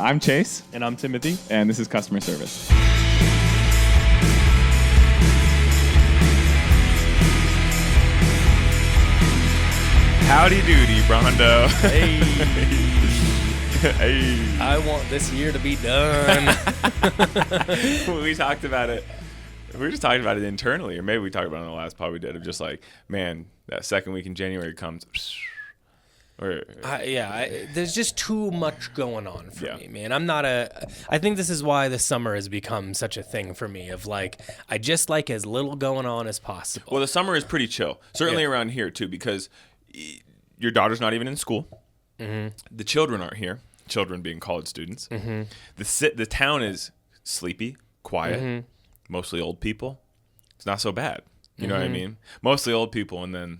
I'm Chase. And I'm Timothy. And this is Customer Service. Howdy doody, Brondo. Hey. Hey. I want this year to be done. We talked about it. We were just talking about it internally, or maybe we talked about it on the last pod we did, of just like, man, that second week in January comes. There's just too much going on for me, man. I think this is why the summer has become such a thing for me, of like, I just like as little going on as possible. Well, the summer is pretty chill. Certainly around here, too, because your daughter's not even in school. Mm-hmm. The children aren't here. Children being college students. Mm-hmm. The town is sleepy, quiet, mm-hmm. mostly old people. It's not so bad. You know what I mean? Mostly old people and then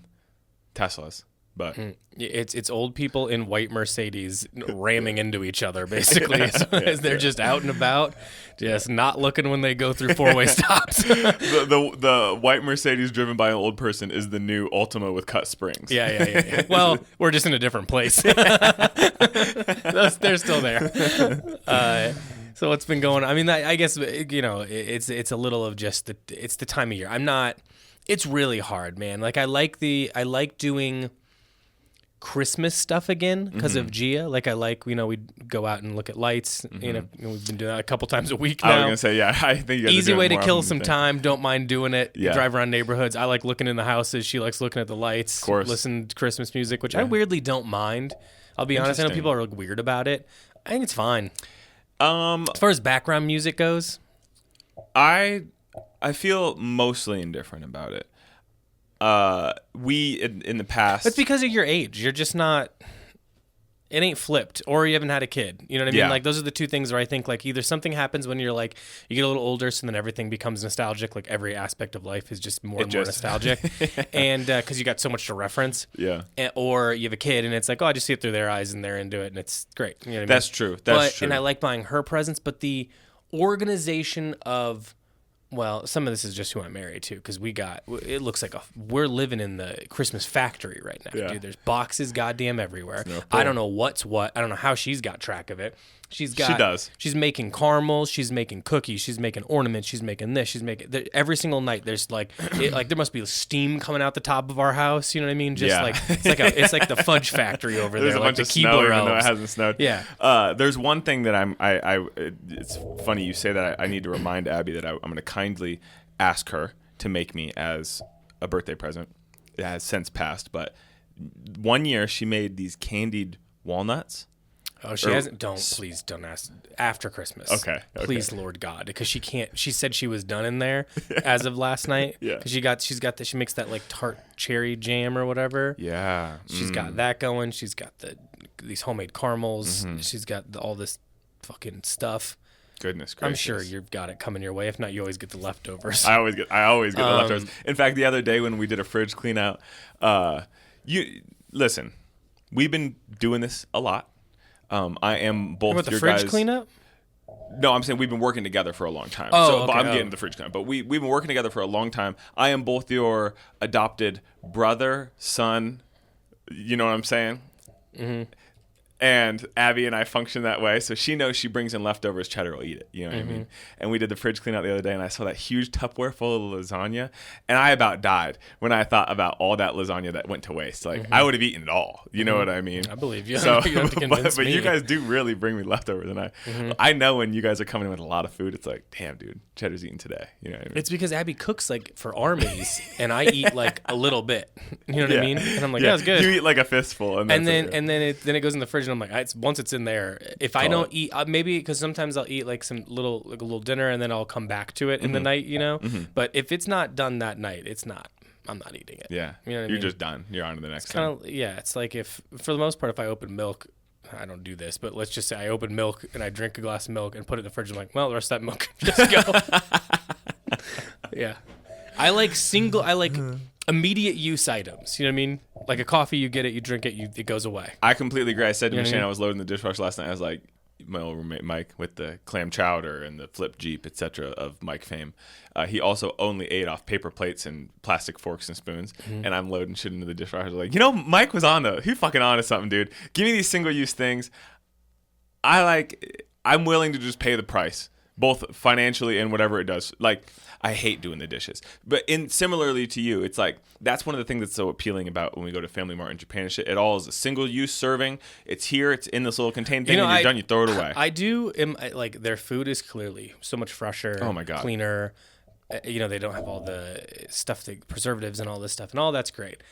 Teslas. But it's old people in white Mercedes ramming into each other, basically, as they're just out and about, just not looking when they go through four-way stops. The white Mercedes driven by an old person is the new Ultima with cut springs. Yeah. Well, we're just in a different place. They're still there. So what's been going on? I mean, I guess, it's a little of just it's the time of year. It's really hard, man. Like, I like doing Christmas stuff again because of Gia. Like, we'd go out and look at lights. We've been doing that a couple times a week now. I was gonna say, I think you guys easy are way doing to more kill some time. Don't mind doing it. Yeah. Drive around neighborhoods. I like looking in the houses. She likes looking at the lights. Of course. Listen to Christmas music, which I weirdly don't mind. I'll be honest. I know people are weird about it. I think it's fine. As far as background music goes, I feel mostly indifferent about it. We in the past. it's because of your age. You're just not. It ain't flipped, or you haven't had a kid. You know what I mean? Yeah. Like, those are the two things where I think, like, either something happens when you're like, you get a little older, so then everything becomes nostalgic. Like, every aspect of life is just more and more nostalgic, and because you got so much to reference. Yeah. Or you have a kid, and it's like, oh, I just see it through their eyes, and they're into it, and it's great. You know what I mean? That's true. That's true. And I like buying her presents, but the organization of. Well, some of this is just who I'm married to, because it looks like we're living in the Christmas factory right now, dude. There's boxes goddamn everywhere. I don't know what's what. I don't know how she's got track of it. She does. She's making caramels. She's making cookies. She's making ornaments. She's making this. She's making every single night. There's like there must be steam coming out the top of our house. You know what I mean? Just like it's like the fudge factory over There's there. a Like bunch the of snow, Keebler even though it elves. hasn't snowed. Yeah. There's one thing that it's funny you say that. I need to remind Abby that I'm going to kindly ask her to make me as a birthday present. It has since passed, but one year she made these candied walnuts. Oh, she hasn't. Please don't ask after Christmas. Okay. Please, Lord God, because she can't. She said she was done in there as of last night. Yeah. Because she makes that like tart cherry jam or whatever. Yeah. She's got that going. She's got these homemade caramels. Mm-hmm. She's got all this fucking stuff. Goodness gracious. I'm sure you've got it coming your way. If not, you always get the leftovers. I always get the leftovers. In fact, the other day when we did a fridge clean out, listen, we've been doing this a lot. I am both What, the your fridge guys. cleanup? No, I'm saying we've been working together for a long time. Oh, okay. I'm getting the fridge cleanup. But we've been working together for a long time. I am both your adopted brother, son. You know what I'm saying? Mm-hmm. And Abby and I function that way, so she knows she brings in leftovers, Cheddar will eat it. You know what I mean? And we did the fridge clean out the other day, and I saw that huge Tupperware full of lasagna, and I about died when I thought about all that lasagna that went to waste. Like, I would have eaten it all. You know what I mean? I believe you. So, you have to convince but me. you guys do really bring me leftovers, and I know when you guys are coming in with a lot of food, it's like, damn, dude, Cheddar's eating today. You know what I mean? It's because Abby cooks like for armies, and I eat like a little bit. You know what I mean? And I'm like, yeah, it's good. You eat like a fistful, and then it goes in the fridge, and I'm like, once it's in there, if I don't eat, maybe because sometimes I'll eat like a little dinner, and then I'll come back to it in the night, you know. But if it's not done that night, I'm not eating it. Yeah, you know what I you're mean? just done. You're on to the next Kind thing. of, yeah. It's like if, for the most part, if I open milk, I don't do this, but let's just say I open milk and I drink a glass of milk and put it in the fridge. I'm like, well, the rest of that milk can just go. Yeah, I like immediate use items. You know what I mean? Like a coffee, you get it, you drink it, it goes away. I completely agree. I said to Michelle, I mean? I was loading the dishwasher last night. I was like, my old roommate Mike with the clam chowder and the flip Jeep, etc. of Mike fame. He also only ate off paper plates and plastic forks and spoons. And I'm loading shit into the dishwasher. Like, Mike was on he fucking on to something, dude. Give me these single use things. I like I'm willing to just pay the price, both financially and whatever it does. Like, I hate doing the dishes. But similarly to you, it's like, that's one of the things that's so appealing about when we go to Family Mart in Japan and shit. It all is a single-use serving. It's here. It's in this little contained thing. And you're done. You throw it away. I do. Like, their food is clearly so much fresher. Oh, my God. Cleaner. They don't have all the stuff, the preservatives and all this stuff. And all that's great.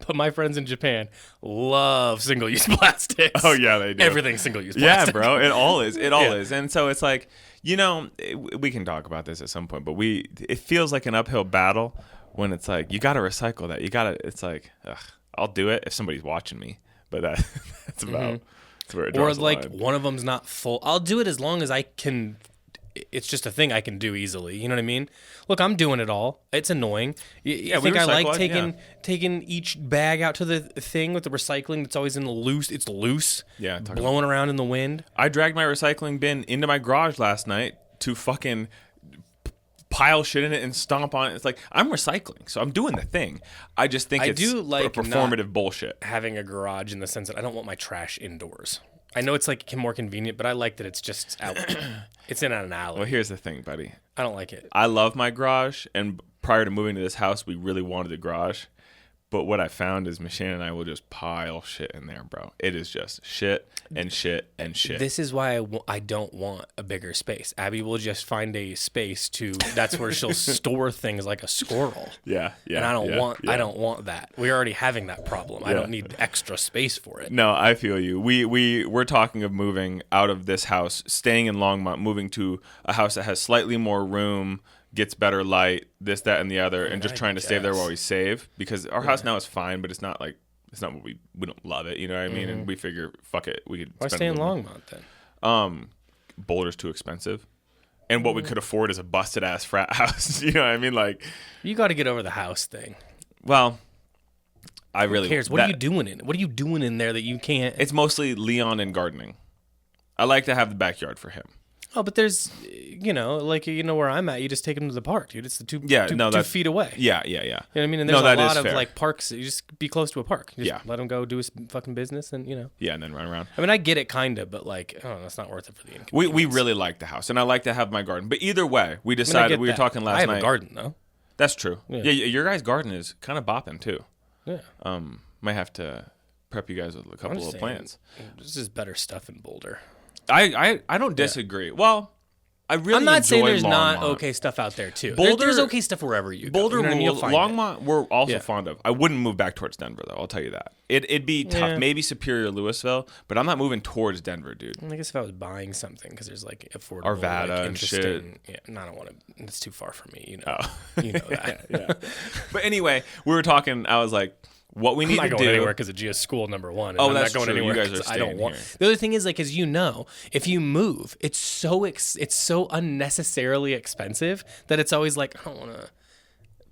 But my friends in Japan love single-use plastics. Oh, yeah, they do. Everything's single-use plastic. Yeah, bro. It all is. It all is. And so it's like, we can talk about this at some point, but it feels like an uphill battle when it's like, you got to recycle that. It's like, ugh, I'll do it if somebody's watching me. But that's about, that's where it draws the line. One of them's not full. I'll do it as long as I can. It's just a thing I can do easily. You know what I mean? Look, I'm doing it all. It's annoying. I think I like taking each bag out to the thing with the recycling. It's always it's loose. Yeah, blowing around in the wind. I dragged my recycling bin into my garage last night to fucking pile shit in it and stomp on it. It's like, I'm recycling, so I'm doing the thing. I just think it's performative bullshit. Having a garage in the sense that I don't want my trash indoors. I know it's like more convenient, but I like that it's just out. It's in an alley. Well, here's the thing, buddy. I don't like it. I love my garage, and prior to moving to this house, we really wanted a garage. But what I found is Michelle and I will just pile shit in there, bro. It is just shit and shit and shit. This is why I don't want a bigger space. Abby will just find a space that's where she'll store things like a squirrel. Yeah. And I don't want that. We're already having that problem. I don't need extra space for it. No, I feel you. We're talking of moving out of this house, staying in Longmont, moving to a house that has slightly more room, gets better light, this, that, and the other, and just trying to stay there while we save, because our house now is fine, but it's not what we don't love it, you know what I mean? And we figure, fuck it, we could. Why stay in Longmont then? Boulder's too expensive, and what we could afford is a busted ass frat house. You know what I mean? Like, you got to get over the house thing. Well, Who cares? What are you doing in it? What are you doing in there that you can't? It's mostly Leon and gardening. I like to have the backyard for him. Oh, but there's, where I'm at, you just take him to the park, dude. It's the 2 feet away. Yeah. You know what I mean? And there's a lot of like parks. You just be close to a park. You just let him go do his fucking business, and Yeah, and then run around. I mean, I get it, kind of, but like, oh, that's not worth it for the inconvenience. We really like the house, and I like to have my garden. But either way, we decided, we were talking last night. I have a garden though. That's true. Yeah, your guys' garden is kind of bopping too. Yeah. Might have to prep you guys with a couple of plants. This is better stuff in Boulder. I don't disagree. Well, I'm not saying there's Longmont. Not okay stuff out there too. There's okay stuff wherever you go. Boulder, Longmont, we're also fond of. I wouldn't move back towards Denver though. I'll tell you that. It'd be tough. Maybe Superior, Louisville, but I'm not moving towards Denver, dude. I guess if I was buying something, because there's like affordable, Arvada and shit. Yeah, no, I don't want to. It's too far for me. You know that. Yeah. But anyway, we were talking. I was like, what we need to do. I'm not going anywhere because of GS School, number one. And I'm not going anywhere. You guys are staying here. The other thing is, like, as you know, if you move, it's so unnecessarily expensive that it's always like, I don't want to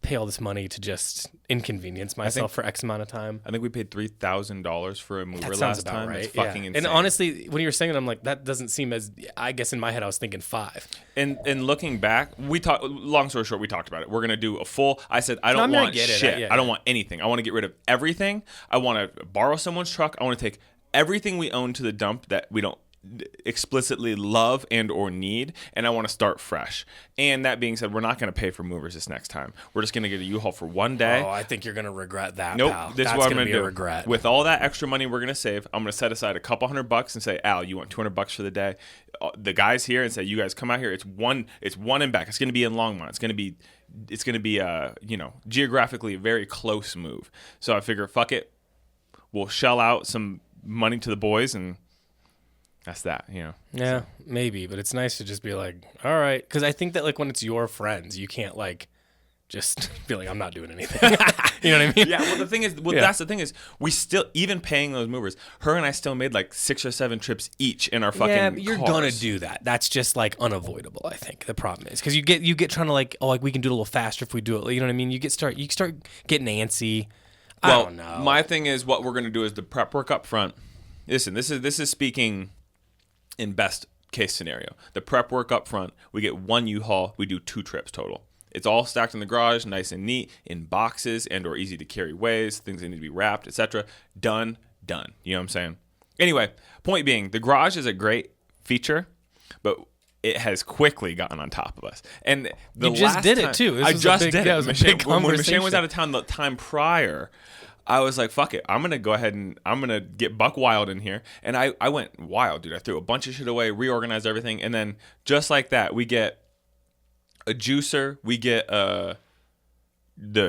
pay all this money to just inconvenience myself for X amount of time. I think we paid $3,000 for a mover last time. Right. It's fucking insane. And honestly, when you were saying it, I'm like, that doesn't seem as. I guess in my head, I was thinking 5. And looking back, long story short, we talked about it. We're gonna do a full. I said I don't want shit. I don't want anything. I want to get rid of everything. I want to borrow someone's truck. I want to take everything we own to the dump that we don't explicitly love and or need, and I want to start fresh. And that being said, we're not going to pay for movers this next time. We're just going to get a U-Haul for one day. Oh, I think you're going to regret that. Nope. Pal. This is what I'm going to do. Regret. With all that extra money we're going to save, I'm going to set aside a couple $100 and say, Al, you want $200 for the day? The guys here, and say, you guys come out here. It's one and back. It's going to be in Longmont. It's going to be geographically a very close move. So I figure, fuck it. We'll shell out some money to the boys, and that's that, Yeah, so. Maybe, but it's nice to just be like, all right, because I think that like when it's your friends, you can't like just be like, I'm not doing anything. You know what I mean? Yeah. Well, the thing is, that's the thing is, we still, even paying those movers, her and I still made like 6 or 7 trips each in our fucking. Yeah, you're cars. Gonna do that. That's just like unavoidable. I think the problem is because you get trying to like, oh, like we can do it a little faster if we do it. You know what I mean? You start getting antsy. I don't know. My thing is, what we're gonna do is the prep work up front. Listen, this is speaking in best case scenario. The prep work up front, we get 1 U-Haul, we do 2 trips total. It's all stacked in the garage, nice and neat, in boxes and or easy to carry ways, things that need to be wrapped, etc. Done. You know what I'm saying? Anyway, point being, the garage is a great feature. but it has quickly gotten on top of us. And you just did it too. I just did it. When Michelle was out of town the time prior, I was like, fuck it. I'm going to go ahead and I'm going to get buck wild in here. And I went wild, dude. I threw a bunch of shit away, reorganized everything. And then just like that, we get a juicer. We get the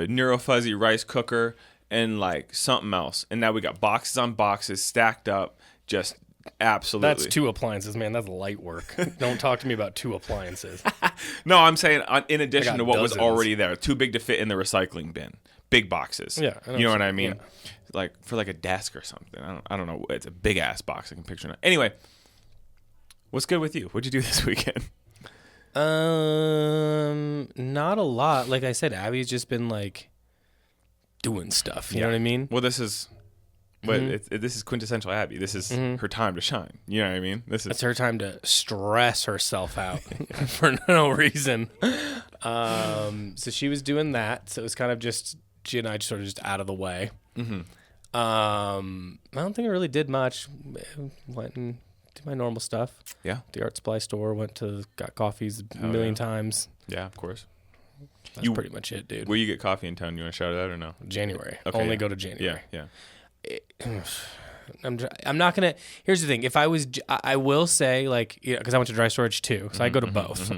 Neuro Fuzzy rice cooker and like something else. And now we got boxes on boxes stacked up. Just absolutely. That's 2 appliances, man. That's light work. Don't talk to me about 2 appliances. No, I'm saying in addition to what dozens. was already there. Too big to fit in the recycling bin. Big boxes. Yeah, you know what I mean? Yeah. Like for like a desk or something. I don't know. It's a big ass box. I can picture it. Anyway, what's good with you? What'd you do this weekend? Not a lot. Like I said, Abby's just been like doing stuff. You know what I mean? Well, this is, but this is quintessential Abby. This is her time to shine. You know what I mean? It's her time to stress herself out for no reason. So she was doing that. So it was kind of just she and I sort of just out of the way. I don't think I really did much. Went and did my normal stuff. Yeah. The art supply store. Got coffees a million times. Yeah, of course. That's pretty much it, dude. Where you get coffee in town? You want to shout it out or no? January. Okay, only go to January. Yeah. I'm not gonna. Here's the thing. If I will say like, because I went to dry storage too, so I go to both.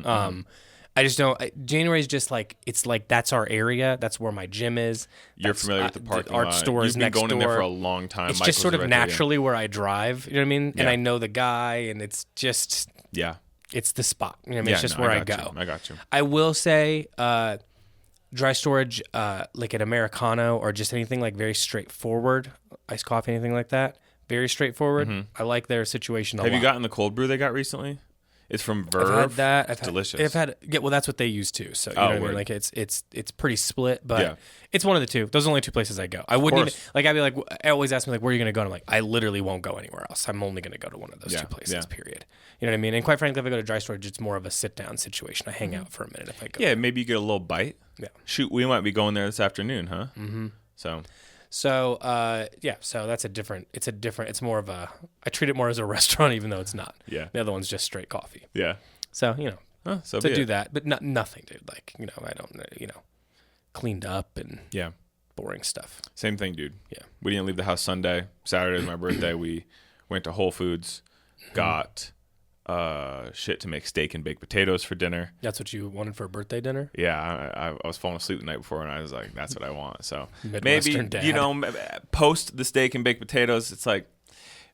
I just don't. January is just like it's like that's our area. That's where my gym is. You're familiar with the parking art lot. store is next door. You've been going in there for a long time. It's just sort of naturally where I drive. You know what I mean? Yeah. And I know the guy, and it's just it's the spot. You know what I mean? It's just where I go. I got you. I will say, dry storage, like an Americano or just anything like very straightforward, iced coffee, anything like that. Very straightforward. I like their situation a lot. Have you gotten the cold brew they got recently? It's from Verve. I've had that. It's delicious. Well, that's what they use too. So you know what I mean? Like it's pretty split, but it's one of the two. Those are the only 2 places I go. I wouldn't even like. I'd be like, I always ask me like, where are you going to go? And I'm like, I literally won't go anywhere else. I'm only going to go to one of those 2 places. Period. You know what I mean? And quite frankly, if I go to dry storage, it's more of a sit down situation. I hang out for a minute if I go. Yeah, maybe you get a little bite. Yeah. Shoot, we might be going there this afternoon, huh? So so that's it's more of a, I treat it more as a restaurant, even though it's not. Yeah. The other one's just straight coffee. Yeah. So, so to do that, but nothing, dude. Like, I don't, cleaned up and boring stuff. Same thing, dude. Yeah. We didn't leave the house Sunday. Saturday is my birthday. We went to Whole Foods, got shit to make steak and baked potatoes for dinner. That's what you wanted for a birthday dinner? Yeah, I was falling asleep the night before, and I was like, that's what I want. So Midwestern maybe, dad. Post the steak and baked potatoes, it's like,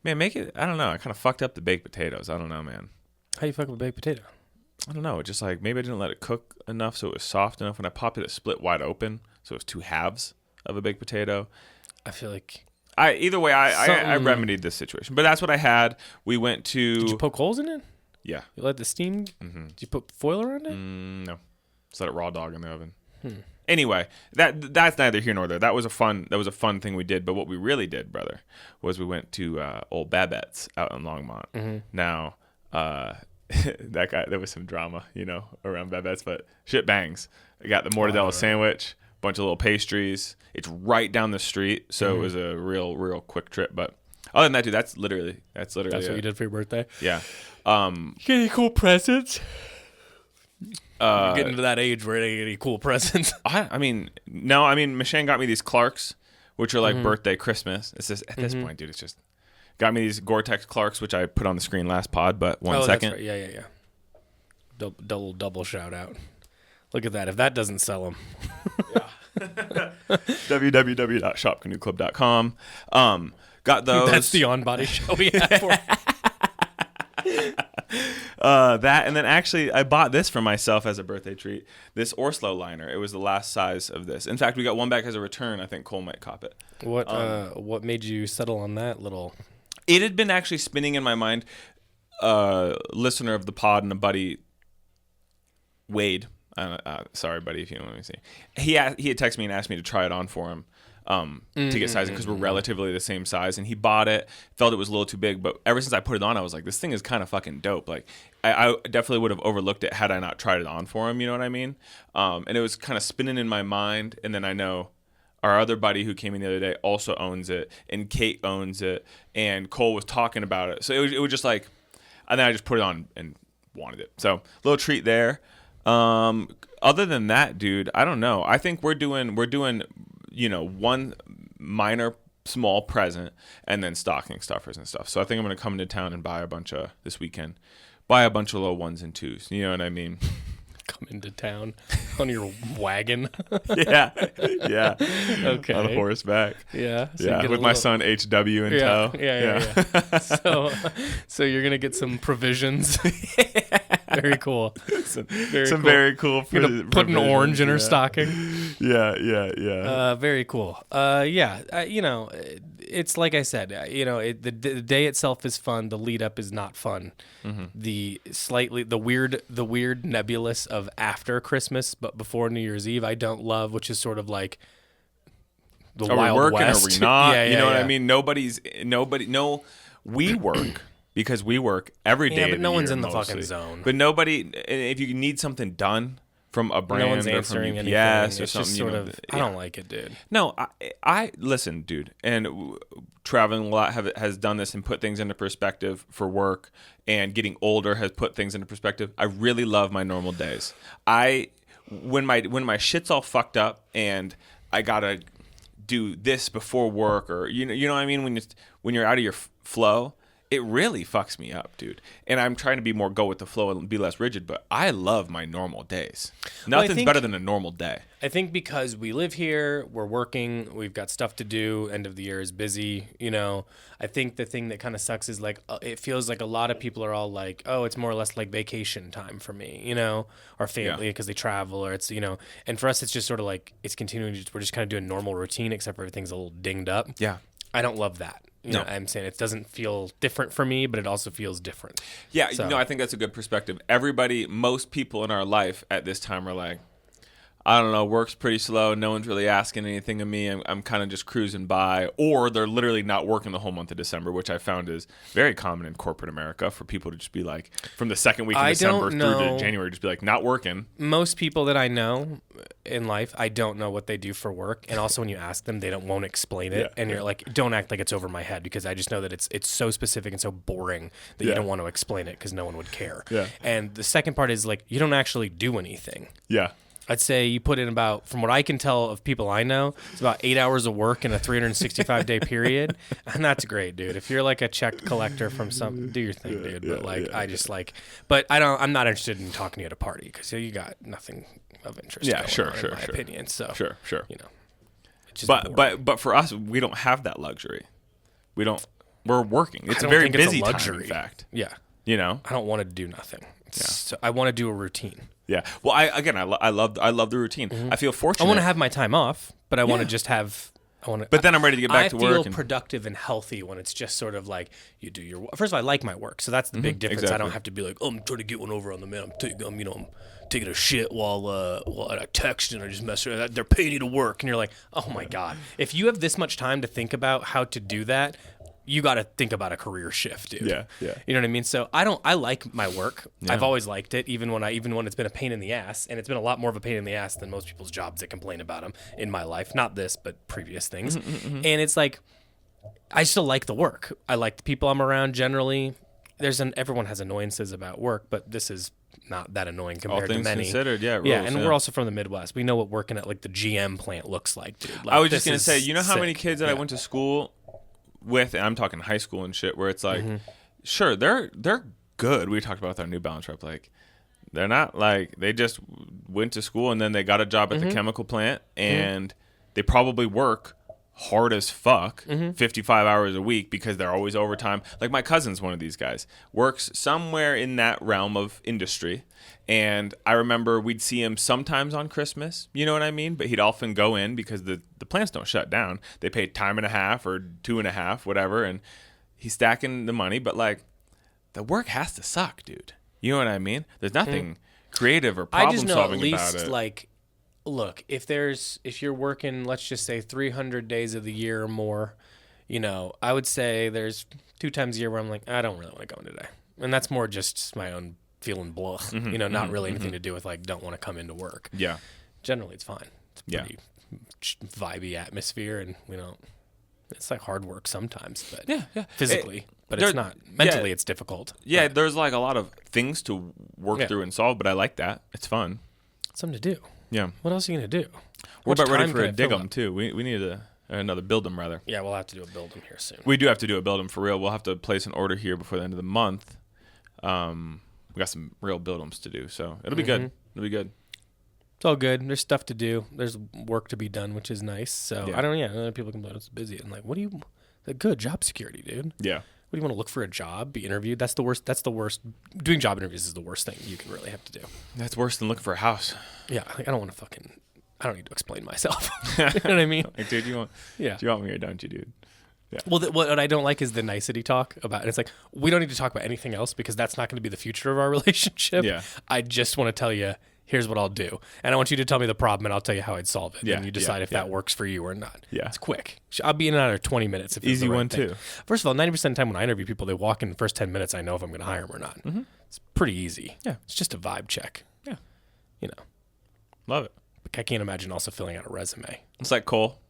man, make it, I don't know. I kind of fucked up the baked potatoes. I don't know, man. How you fuck with a baked potato? I don't know. Just like maybe I didn't let it cook enough so it was soft enough. When I popped it, it split wide open, so it was 2 halves of a baked potato. I feel like either way, I remedied this situation. But that's what I had. We went to. Did you poke holes in it? Yeah. You let the steam. Did you put foil around it? No. Just let it raw dog in the oven. Anyway, that's neither here nor there. That was a fun thing we did. But what we really did, brother, was we went to Old Babette's out in Longmont. Now. That guy, there was some drama, around Babette's, but shit bangs. I got the mortadella sandwich, bunch of little pastries. It's right down the street, so it was a real quick trip. But other than that, dude, that's literally what you did for your birthday. Yeah. Get any cool presents? You're getting to that age where you get any cool presents. No. Michelle got me these Clarks, which are like birthday Christmas. It's just at this point, dude, it's just. Got me these Gore-Tex Clarks, which I put on the screen last pod, but one second. That's right. Yeah. Double shout out. Look at that. If that doesn't sell them. www.shopcanoeclub.com. Got those. That's the on-body show we have for that, and then actually I bought this for myself as a birthday treat. This Orslo liner. It was the last size of this. In fact, we got one back as a return. I think Cole might cop it. What made you settle on that little? It had been actually spinning in my mind. Listener of the pod and a buddy, Wade. Sorry, buddy, if you don't let me see. He had texted me and asked me to try it on for him. To get sizing because we're relatively the same size, and he bought it, felt it was a little too big, but ever since I put it on, I was like, this thing is kind of fucking dope. Like I definitely would have overlooked it had I not tried it on for him, you know what I mean? And it was kind of spinning in my mind, and then I know our other buddy who came in the other day also owns it, and Kate owns it, and Cole was talking about it, so it was just like, and then I just put it on and wanted it. So little treat there. Other than that, dude, I don't know. I think we're doing one minor small present and then stocking stuffers and stuff. So I think I'm going to come into town and buy a bunch of little ones and twos. You know what I mean? Come into town on your wagon. Yeah. Okay. On horseback. Yeah. So with my son HW in tow. Yeah. So you're gonna get some provisions. Very cool. Very cool. You're gonna put an orange in her stocking. Yeah. Very cool. It's like I said. The day itself is fun. The lead up is not fun. Mm-hmm. The weird nebulous of after Christmas but before New Year's Eve I don't love, which is sort of like the are Wild we working, West. Are we not? You know what I mean? No, we work because we work every day. Yeah, but no one's in the mostly. fucking zone. But nobody, if you need something done from a brand, no one's or answering from UPS anything. or It's something, just sort of. I don't like it, dude. No, I listen, dude, and traveling a lot has done this and put things into perspective for work, and getting older has put things into perspective. I really love my normal days. When my shit's all fucked up and I gotta do this before work, or you know what I mean, when you're out of your flow, it really fucks me up, dude. And I'm trying to go with the flow and be less rigid, but I love my normal days. Nothing's better than a normal day. I think because we live here, we're working, we've got stuff to do, end of the year is busy, I think the thing that kind of sucks is like, it feels like a lot of people are all like, oh, it's more or less like vacation time for me, or family because they travel, or it's, and for us, it's just sort of like, it's continuing, we're just kind of doing normal routine, except for everything's a little dinged up. Yeah. I don't love that. You know what I'm saying? It doesn't feel different for me, but it also feels different. Yeah, I think that's a good perspective. Most people in our life at this time are like, I don't know, work's pretty slow. No one's really asking anything of me. I'm kind of just cruising by. Or they're literally not working the whole month of December, which I found is very common in corporate America for people to just be like, from the second week of December through to January, just be like, not working. Most people that I know in life, I don't know what they do for work. And also when you ask them, they won't explain it. And you're like, don't act like it's over my head, because I just know that it's so specific and so boring that you don't want to explain it because no one would care. Yeah. And the second part is like, you don't actually do anything. Yeah. I'd say you put in about, from what I can tell of people I know, it's about 8 hours of work in a 365-day period. And that's great, dude. If you're like a check collector from do your thing, dude. But I'm not interested in talking to you at a party because you got nothing of interest. Yeah, sure. In my opinion. So, sure. It's just but for us, we don't have that luxury. We're working. It's a very busy time, in fact. Yeah. I don't want to do nothing. So I want to do a routine. Yeah. Well, I love the routine. Mm-hmm. I feel fortunate. I want to have my time off, but I want to just have. But then I'm ready to get back to work. I feel productive and healthy when it's just sort of like you do your. First of all, I like my work, so that's the big difference. Exactly. I don't have to be like, I'm trying to get one over on the man. I'm taking a shit while I text and I just mess around. They're paying you to work, and you're like, oh my god. If you have this much time to think about how to do that, you got to think about a career shift, dude. Yeah. You know what I mean? So I like my work. Yeah. I've always liked it, even when it's been a pain in the ass, and it's been a lot more of a pain in the ass than most people's jobs that complain about them in my life. Not this, but previous things. Mm-hmm. And it's like, I still like the work. I like the people I'm around generally. Everyone has annoyances about work, but this is not that annoying compared to many. All things considered, yeah. We're also from the Midwest. We know what working at like the GM plant looks like, dude. Like, I was just gonna say, you know how many kids that I Yeah. went to school with, and I'm talking high school and shit, where it's like, sure, they're good. We talked about with our New Balance rep, like, they're not like, they just went to school and then they got a job at the chemical plant, and they probably work hard as fuck, 55 hours a week, because they're always overtime. Like, my cousin's one of these guys, works somewhere in that realm of industry, and I remember we'd see him sometimes on Christmas, you know what I mean? But he'd often go in because the plants don't shut down. They pay time and a half or 2.5, whatever, and he's stacking the money. But, like, the work has to suck, dude. You know what I mean? There's nothing creative or problem solving about it. I just know at least, like, look, if you're working, let's just say 300 days of the year or more, I would say there's 2 times a year where I'm like, I don't really want to go in today. And that's more just my own feeling blah, not really anything to do with like, don't want to come into work. Yeah. Generally it's fine. It's a pretty vibey atmosphere, and we don't It's like hard work sometimes, but yeah. physically, but it's not mentally. It's difficult. Yeah, but there's like a lot of things to work through and solve, but I like that. It's fun. Something to do. Yeah. What else are you gonna do? We're about ready for a dig 'em too. We need another build 'em rather. Yeah, we'll have to do a build 'em here soon. We do have to do a build 'em for real. We'll have to place an order here before the end of the month. We got some real build 'ems to do, so it'll be good. It'll be good. It's all good. There's stuff to do. There's work to be done, which is nice. So I don't. Yeah, other people complain it's busy. I'm like, what do you? Good job security, dude. Yeah. What do you want to look for a job? Be interviewed? That's the worst. That's the worst. Doing job interviews is the worst thing you can really have to do. That's worse than looking for a house. Yeah, like, I don't want to I don't need to explain myself. You know what I mean? Like, dude, you want me or don't you, dude? Yeah. Well, what I don't like is the nicety talk about it. It's like, we don't need to talk about anything else because that's not going to be the future of our relationship. Yeah. I just want to tell you, here's what I'll do. And I want you to tell me the problem and I'll tell you how I'd solve it. Yeah. And you decide if that works for you or not. Yeah. It's quick. I'll be in and out of 20 minutes. If it's Easy the right one, thing. too. First of all, 90% of the time when I interview people, they walk in the first 10 minutes, I know if I'm going to hire them or not. Mm-hmm. It's pretty easy. Yeah. It's just a vibe check. Yeah. You know. Love it. I can't imagine also filling out a resume. It's like Cole.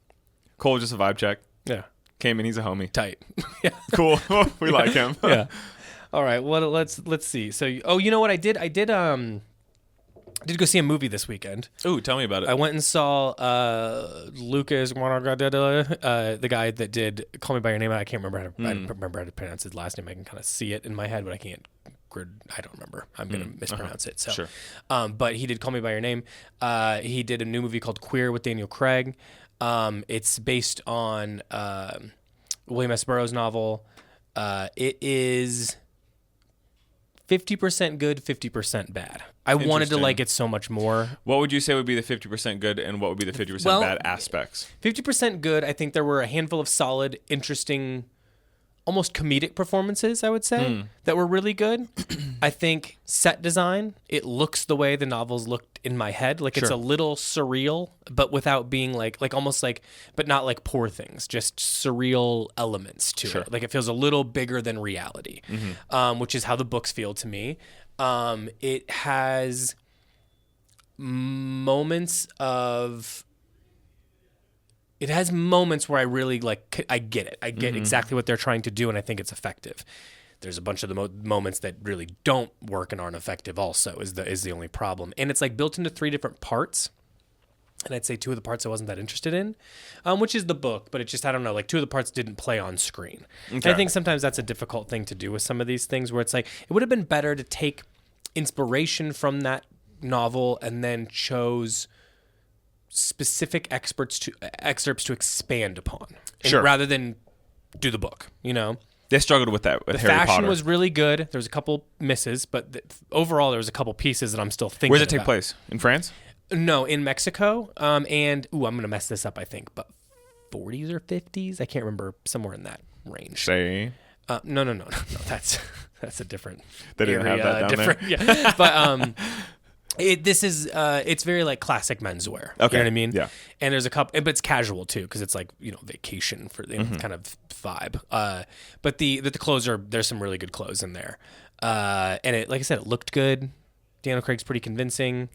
Cole, just a vibe check. Yeah. Came in, he's a homie. Tight. Yeah. Cool. We like him. Yeah. All right. Well, let's see. So, you know what I did? I did go see a movie this weekend. Ooh, tell me about it. I went and saw Lucas, the guy that did Call Me by Your Name. I can't remember how to pronounce his last name. I can kind of see it in my head, but I don't remember. I'm going to mispronounce it. So, sure. But he did Call Me by Your Name. He did a new movie called Queer with Daniel Craig. It's based on William S. Burroughs' novel. It is 50% good, 50% bad. I wanted to like it so much more. What would you say would be the 50% good and what would be the 50% bad aspects? 50% good, I think there were a handful of solid, interesting, almost comedic performances, I would say, that were really good. I think set design, it looks the way the novels looked in my head. Like it's a little surreal, but without being like almost like, but not like Poor Things, just surreal elements to it. Like it feels a little bigger than reality, which is how the books feel to me. It has moments where I really I get it. I get exactly what they're trying to do, and I think it's effective. There's a bunch of the moments that really don't work and aren't effective also is the only problem. And it's like built into 3 different parts. And I'd say 2 of the parts I wasn't that interested in, which is the book, but it just, I don't know, like 2 of the parts didn't play on screen. Okay. And I think sometimes that's a difficult thing to do with some of these things where it's like, it would have been better to take inspiration from that novel and then chose specific excerpts to expand upon, rather than do the book. You know, they struggled with that. With the Harry fashion Potter was really good. There was a couple misses, but overall there was a couple pieces that I'm still thinking. Where does it take place? In France? No, in Mexico. And I'm gonna mess this up, I think, but 40s or 50s. I can't remember. Somewhere in that range. Say. No. That's a different. They didn't have that down there. Yeah, but it's very like classic menswear. Okay. You know what I mean? Yeah. And there's a couple, but it's casual too because it's like vacation for the kind of vibe. But the clothes there's some really good clothes in there. And it, like I said, it looked good. Daniel Craig's pretty convincing.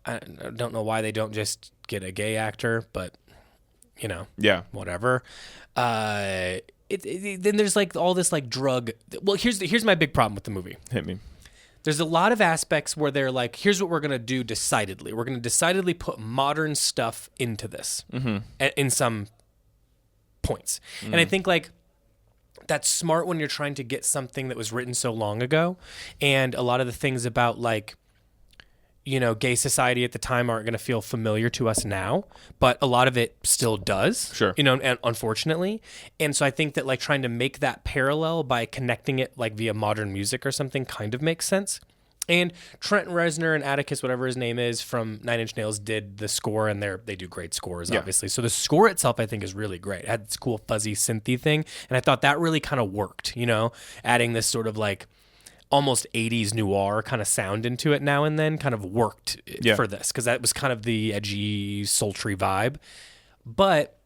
I don't know why they don't just get a gay actor, but whatever. Then there's like all this like drug. Well, here's my big problem with the movie. Hit me. There's a lot of aspects where they're like, here's what we're going to do decidedly. We're going to decidedly put modern stuff into this in some points. And I think like that's smart when you're trying to get something that was written so long ago. And a lot of the things about like, gay society at the time aren't going to feel familiar to us now, but a lot of it still does. Sure. And unfortunately. And so I think that like trying to make that parallel by connecting it like via modern music or something kind of makes sense. And Trent Reznor and Atticus, whatever his name is, from Nine Inch Nails did the score, and they do great scores, obviously. So the score itself, I think, is really great. It had this cool fuzzy synthy thing, and I thought that really kind of worked, adding this sort of like almost 80s noir kind of sound into it now and then kind of worked for this because that was kind of the edgy, sultry vibe. But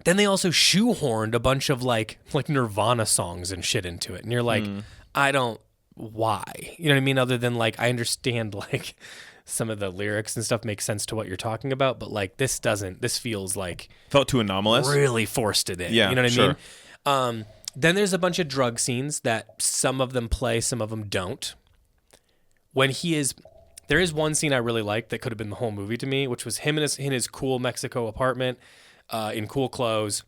then they also shoehorned a bunch of like Nirvana songs and shit into it. And you're like, I don't why. You know what I mean? Other than like I understand like some of the lyrics and stuff make sense to what you're talking about, but like this doesn't. This feels like felt too anomalous. Really forced it in. Yeah, you know what sure. I mean? Then there's a bunch of drug scenes that some of them play, some of them don't. There is one scene I really liked that could have been the whole movie to me, which was him in his cool Mexico apartment, in cool clothes,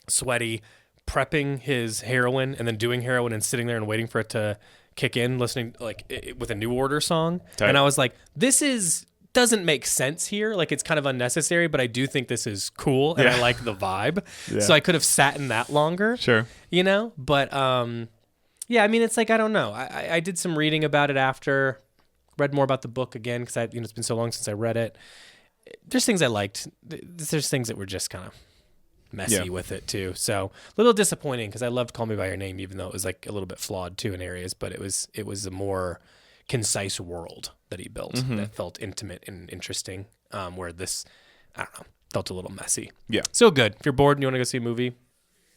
sweaty, prepping his heroin and then doing heroin and sitting there and waiting for it to kick in, listening like with a New Order song. Tight. And I was like, doesn't make sense here. Like it's kind of unnecessary, but I do think this is cool and I like the vibe. Yeah. So I could have sat in that longer. Sure. You know? But yeah, I mean it's like I don't know. I did some reading about it after, read more about the book again because it's been so long since I read it. There's things I liked. There's things that were just kind of messy with it too. So a little disappointing because I loved Call Me by Your Name, even though it was like a little bit flawed too in areas, but it was a more concise world that he built that felt intimate and interesting. Where this, I don't know, felt a little messy. Yeah. So good. If you're bored and you want to go see a movie,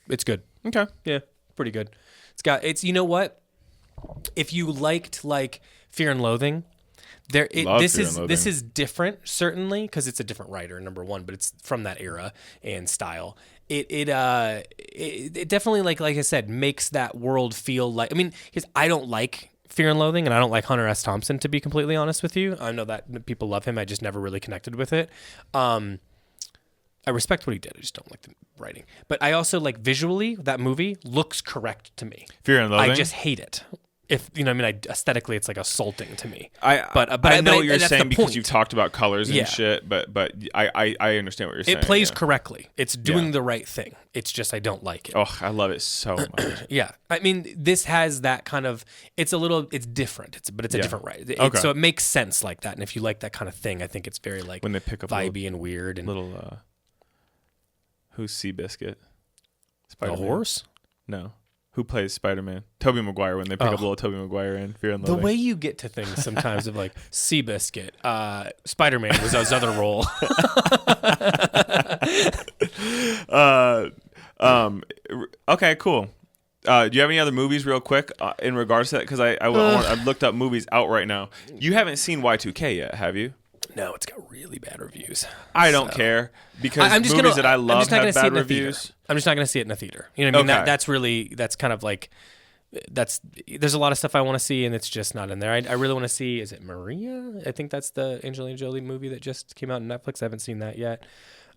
it's good. Okay. Yeah. Pretty good. You know what? If you liked like Fear and Loathing, this is different certainly because it's a different writer, number one, but it's from that era and style. It definitely like I said makes that world feel like, I mean, because I don't like Fear and Loathing and I don't like Hunter S. Thompson, to be completely honest with you. I know that people love him. I just never really connected with it. I respect what he did. I just don't like the writing. But I also like visually that movie looks correct to me. Fear and Loathing. I just hate it. If you know what I mean, aesthetically, it's like assaulting to me. But I know what you're saying because you've talked about colors and shit. But I understand what you're saying. It plays correctly. It's doing the right thing. It's just I don't like it. Oh, I love it so much. Yeah, I mean, this has that kind of. It's different. But it's a different right. Okay. So it makes sense like that. And if you like that kind of thing, I think it's very like when they pick up vibey and weird and little. Who's Seabiscuit? A horse? No. Who plays Spider-Man? Tobey Maguire when they pick up little Tobey Maguire in Fear and Loathing. The way you get to things sometimes of like Seabiscuit, Spider-Man was his other role. Okay, cool. Do you have any other movies real quick in regards to that? Because I've looked up movies out right now. You haven't seen Y2K yet, have you? No, it's got really bad reviews. I don't care because movies that I love have bad reviews. I'm just not going to see it in a theater. You know what I mean? That's kind of like there's a lot of stuff I want to see and it's just not in there. I really want to see, is it Maria? I think that's the Angelina Jolie movie that just came out on Netflix. I haven't seen that yet.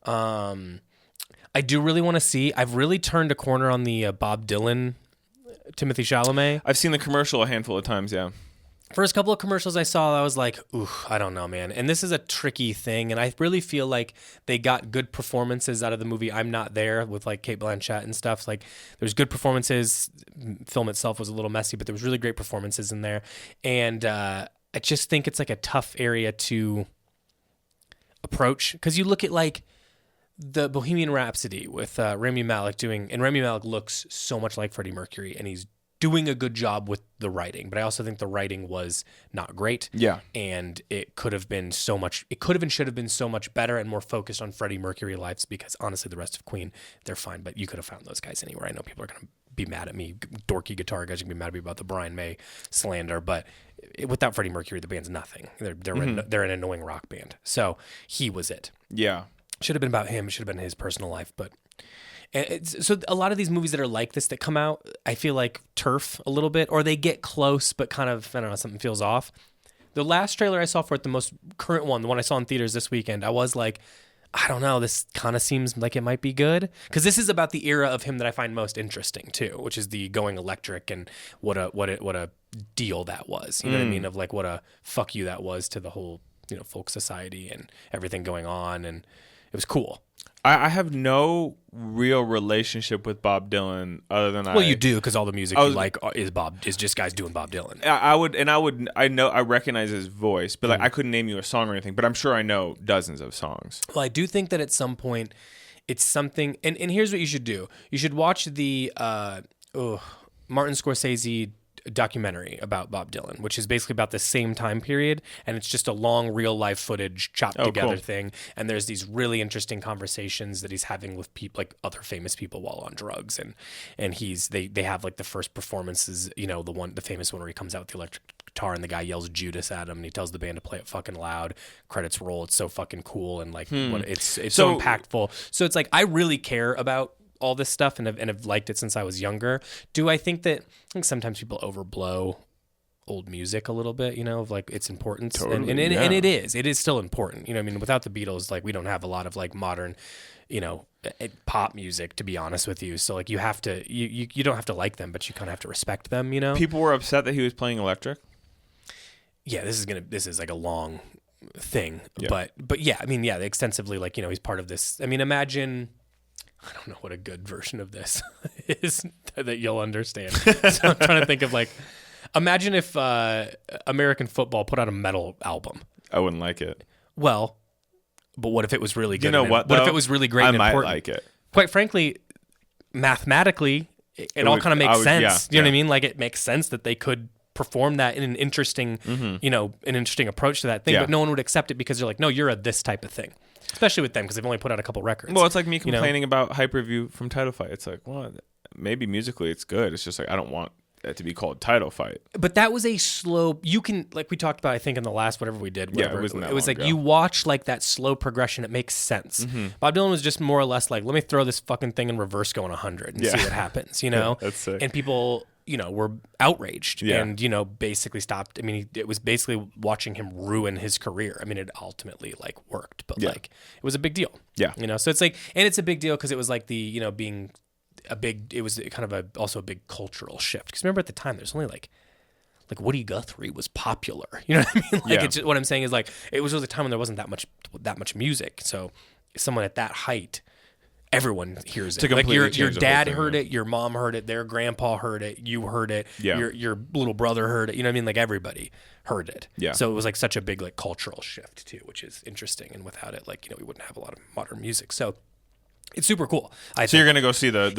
I do really want to see. I've really turned a corner on the Bob Dylan, Timothy Chalamet. I've seen the commercial a handful of times. Yeah. First couple of commercials I saw, I was like, ooh, I don't know, man. And this is a tricky thing. And I really feel like they got good performances out of the movie I'm Not There with like Cate Blanchett and stuff. Like there's good performances. Film itself was a little messy, but there was really great performances in there. And I just think it's like a tough area to approach. Because you look at like the Bohemian Rhapsody with Rami Malek and Rami Malek looks so much like Freddie Mercury and he's doing a good job with the writing, but I also think the writing was not great. Yeah. And it could have and should have been so much better and more focused on Freddie Mercury lives because honestly, the rest of Queen, they're fine, but you could have found those guys anywhere. I know people are going to be mad at me. Dorky guitar guys are going to be mad at me about the Brian May slander, but without Freddie Mercury, the band's nothing. They're an annoying rock band. So he was it. Yeah. Should have been about him. Should have been his personal life, but... So a lot of these movies that are like this that come out, I feel like turf a little bit, or they get close, but kind of, I don't know, something feels off. The last trailer I saw for it, the most current one, the one I saw in theaters this weekend, I was like, I don't know, this kind of seems like it might be good. Because this is about the era of him that I find most interesting too, which is the going electric and what a deal that was. You know what I mean? Of like what a fuck you that was to the whole, folk society and everything going on, and it was cool. I have no real relationship with Bob Dylan other than you do because all the music you like is just guys doing Bob Dylan. I recognize his voice, but like I couldn't name you a song or anything. But I'm sure I know dozens of songs. Well, I do think that at some point it's something. And here's what you should do: you should watch the Martin Scorsese documentary about Bob Dylan, which is basically about the same time period, and it's just a long real life footage chopped together thing. And there's these really interesting conversations that he's having with people, like other famous people while on drugs, and they have like the first performances, the famous one where he comes out with the electric guitar and the guy yells Judas at him and he tells the band to play it fucking loud. Credits roll. It's so fucking cool and like it's so impactful. So it's like I really care about all this stuff and have liked it since I was younger. I think sometimes people overblow old music a little bit, of like its importance. Totally, and it is still important. I mean, without the Beatles, like we don't have a lot of like modern, pop music, to be honest with you. So like you have to, you don't have to like them, but you kind of have to respect them, People were upset that he was playing electric. Yeah, this is like a long thing, but yeah, I mean, yeah, extensively, like, he's part of this. I mean, imagine, I don't know what a good version of this is that you'll understand. So I'm trying to think of like, imagine if American football put out a metal album. I wouldn't like it. Well, but what if it was really good? You know what? What if it was really great? I and might important? like it. Quite frankly, mathematically, it all kind of makes sense. You know what I mean? Like it makes sense that they could perform that in an interesting, an interesting approach to that thing, but no one would accept it because they're like, no, you're this type of thing. Especially with them because they've only put out a couple records. Well, it's like me complaining about Hyperview from Title Fight. It's like, well, maybe musically it's good. It's just like I don't want it to be called Title Fight. But that was a slow. You can, like we talked about, I think in the last whatever we did. Whatever, it was like ago. You watch like that slow progression. It makes sense. Bob Dylan was just more or less like, let me throw this fucking thing in reverse going 100 and see what happens. That's sick. And people, were outraged and basically stopped. I mean, it was basically watching him ruin his career. I mean, it ultimately like worked, but like it was a big deal. Yeah, so it's like, and it's a big deal because it was like the being a big. It was kind of also a big cultural shift because remember at the time there's only like Woody Guthrie was popular. You know what I mean? Like it's just, what I'm saying is like it was a time when there wasn't that much music. So someone at that height. Everyone hears it. Like your dad heard it, your mom heard it, their grandpa heard it, you heard it, your little brother heard it. You know what I mean? Like everybody heard it. Yeah. So it was like such a big like cultural shift too, which is interesting. And without it, like we wouldn't have a lot of modern music. So it's super cool. So you're gonna go see the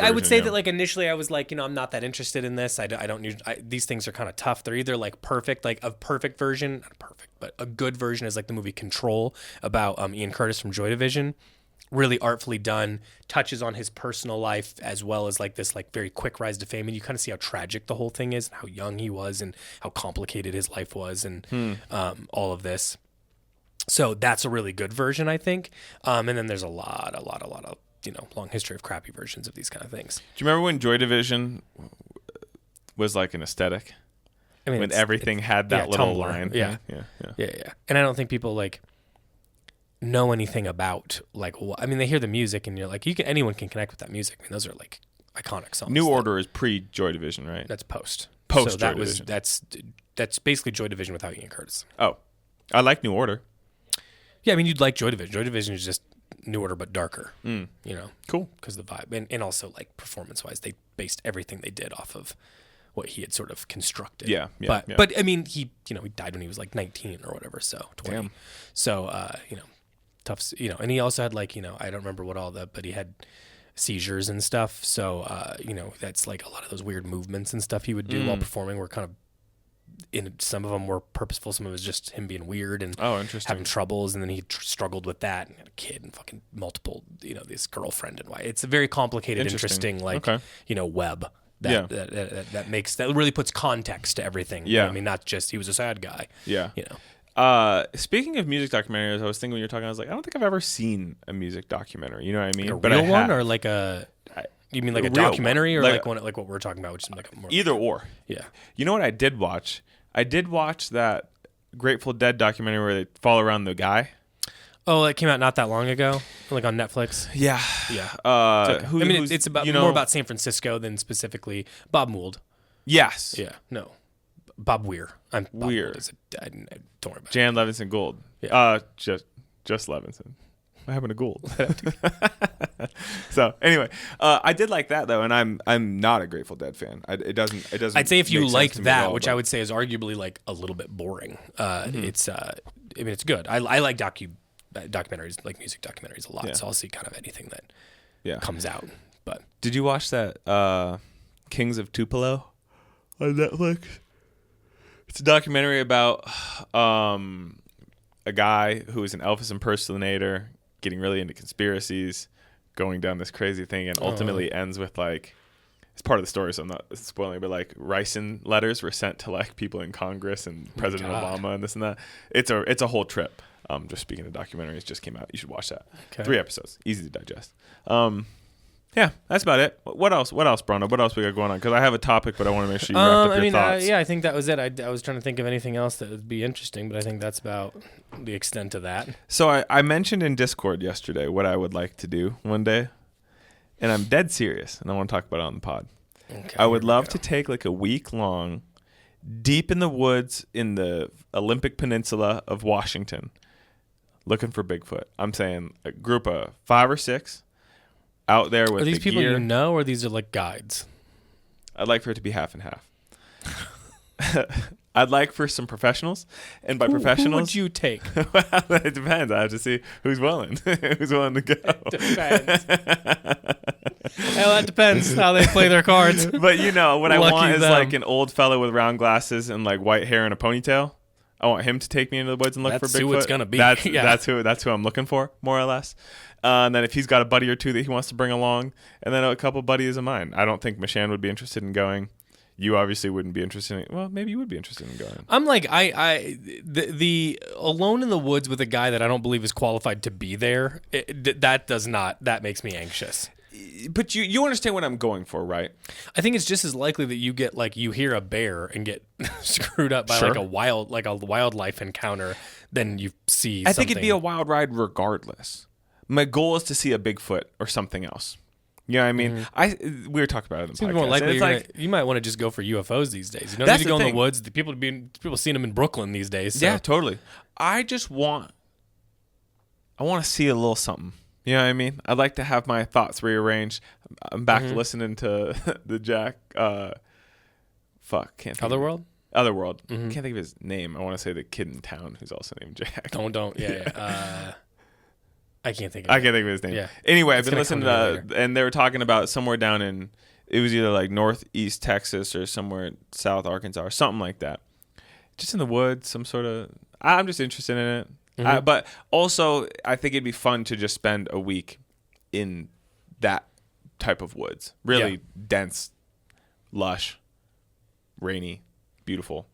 I would say that like initially I was like I'm not that interested in this. I don't use these things are kind of tough. They're either like perfect, like a perfect version, not perfect, but a good version is like the movie Control about Ian Curtis from Joy Division. Really artfully done, touches on his personal life as well as like this like very quick rise to fame, and you kind of see how tragic the whole thing is and how young he was and how complicated his life was and all of this. So that's a really good version, I think. And then there's a lot of long history of crappy versions of these kind of things. Do you remember when Joy Division was like an aesthetic? I mean, when everything had that little Tumblr. line. Yeah. And I don't think people like know anything about like I mean they hear the music and you're like anyone can connect with that music. I mean those are like iconic songs. New Order is pre Joy Division, right? That's post so Joy Division. That's basically Joy Division without Ian Curtis. Oh, I like New Order. Yeah, I mean you'd like Joy Division. Joy Division is just New Order but darker. Cool because the vibe and also like performance wise they based everything they did off of what he had sort of constructed. But I mean he died when he was like 19 or whatever, so 20. Damn. So tough, and he also had like, I don't remember what all that, but he had seizures and stuff. So, that's like a lot of those weird movements and stuff he would do while performing were kind of, some of them were purposeful. Some of it was just him being weird and having troubles. And then he struggled with that and had a kid and fucking multiple, this girlfriend and why it's a very complicated, interesting, like, web. That really puts context to everything. Yeah. I mean, not just he was a sad guy. Yeah. Speaking of music documentaries, I was thinking when you were talking, I was like, I don't think I've ever seen a music documentary. You know what I mean? Like a real one, or like you mean like a documentary, or like what we're talking about, which is like a more either or. Yeah. You know what I did watch? I did watch that Grateful Dead documentary where they follow around the guy. Oh, it came out not that long ago, like on Netflix. Yeah. It's about more about San Francisco than specifically Bob Mould. Yes. Yeah. No. Bob Weir. Bob Weir. Don't worry about Jan Levinson Gould. Yeah. Just Levinson. What happened to Gould? So anyway, I did like that though, and I'm not a Grateful Dead fan. It doesn't. I'd say if you liked that, which I would say is arguably like a little bit boring. It's it's good. I like documentaries, like music documentaries, a lot. So I'll see kind of anything that comes out. But did you watch that Kings of Tupelo on Netflix. It's a documentary about a guy who is an Elvis impersonator getting really into conspiracies, going down this crazy thing, and ultimately ends with like, it's part of the story, so I'm not spoiling it, but like ricin letters were sent to like people in Congress and President Obama and this and that. It's a whole trip. Just speaking of documentaries, just came out. You should watch that. Okay. 3 episodes, easy to digest. Yeah, that's about it. What else, Bruno? What else we got going on? Because I have a topic, but I want to make sure you wrap up your thoughts. I think that was it. I was trying to think of anything else that would be interesting, but I think that's about the extent of that. So I mentioned in Discord yesterday what I would like to do one day, and I'm dead serious, and I want to talk about it on the pod. Okay, I would love to take like a week long, deep in the woods in the Olympic Peninsula of Washington, looking for Bigfoot. I'm saying a group of 5 or 6 out there with Are these the people gear. you know, or these are like guides? I'd like for it to be half and half. I'd like for some professionals, and by professionals, who would you take? Well, it depends. I have to see who's willing, who's willing to go. It depends. Well, that depends how they play their cards. But what I want is like an old fellow with round glasses and like white hair and a ponytail. I want him to take me into the woods and look for Bigfoot. That's who it's gonna be. That's who I'm looking for, more or less. And then if he's got a buddy or two that he wants to bring along, and then a couple buddies of mine. I don't think Mishan would be interested in going. You obviously wouldn't be interested in. Well, maybe you would be interested in going. I'm like the alone in the woods with a guy that I don't believe is qualified to be there. That makes me anxious. But you understand what I'm going for, right? I think it's just as likely that you hear a bear and get screwed up by like a wildlife encounter than you see. I think it'd be a wild ride regardless. My goal is to see a Bigfoot or something else. You know what I mean? Mm-hmm. We were talking about it in the podcast. More likely you might want to just go for UFOs these days. You don't need to go in the woods. People seeing them in Brooklyn these days. So. Yeah, totally. I want to see a little something. You know what I mean? I'd like to have my thoughts rearranged. I'm back to listening to the Jack. Can't think. Otherworld? Otherworld. Mm-hmm. Can't think of his name. I want to say the kid in town who's also named Jack. Don't. Yeah. I can't think of his name. Yeah. Anyway, I've been listening to and they were talking about somewhere down in, it was either like northeast Texas or somewhere south Arkansas or something like that. Just in the woods, some sort of, I'm just interested in it. Mm-hmm. But also, I think it'd be fun to just spend a week in that type of woods. Really dense, lush, rainy, beautiful.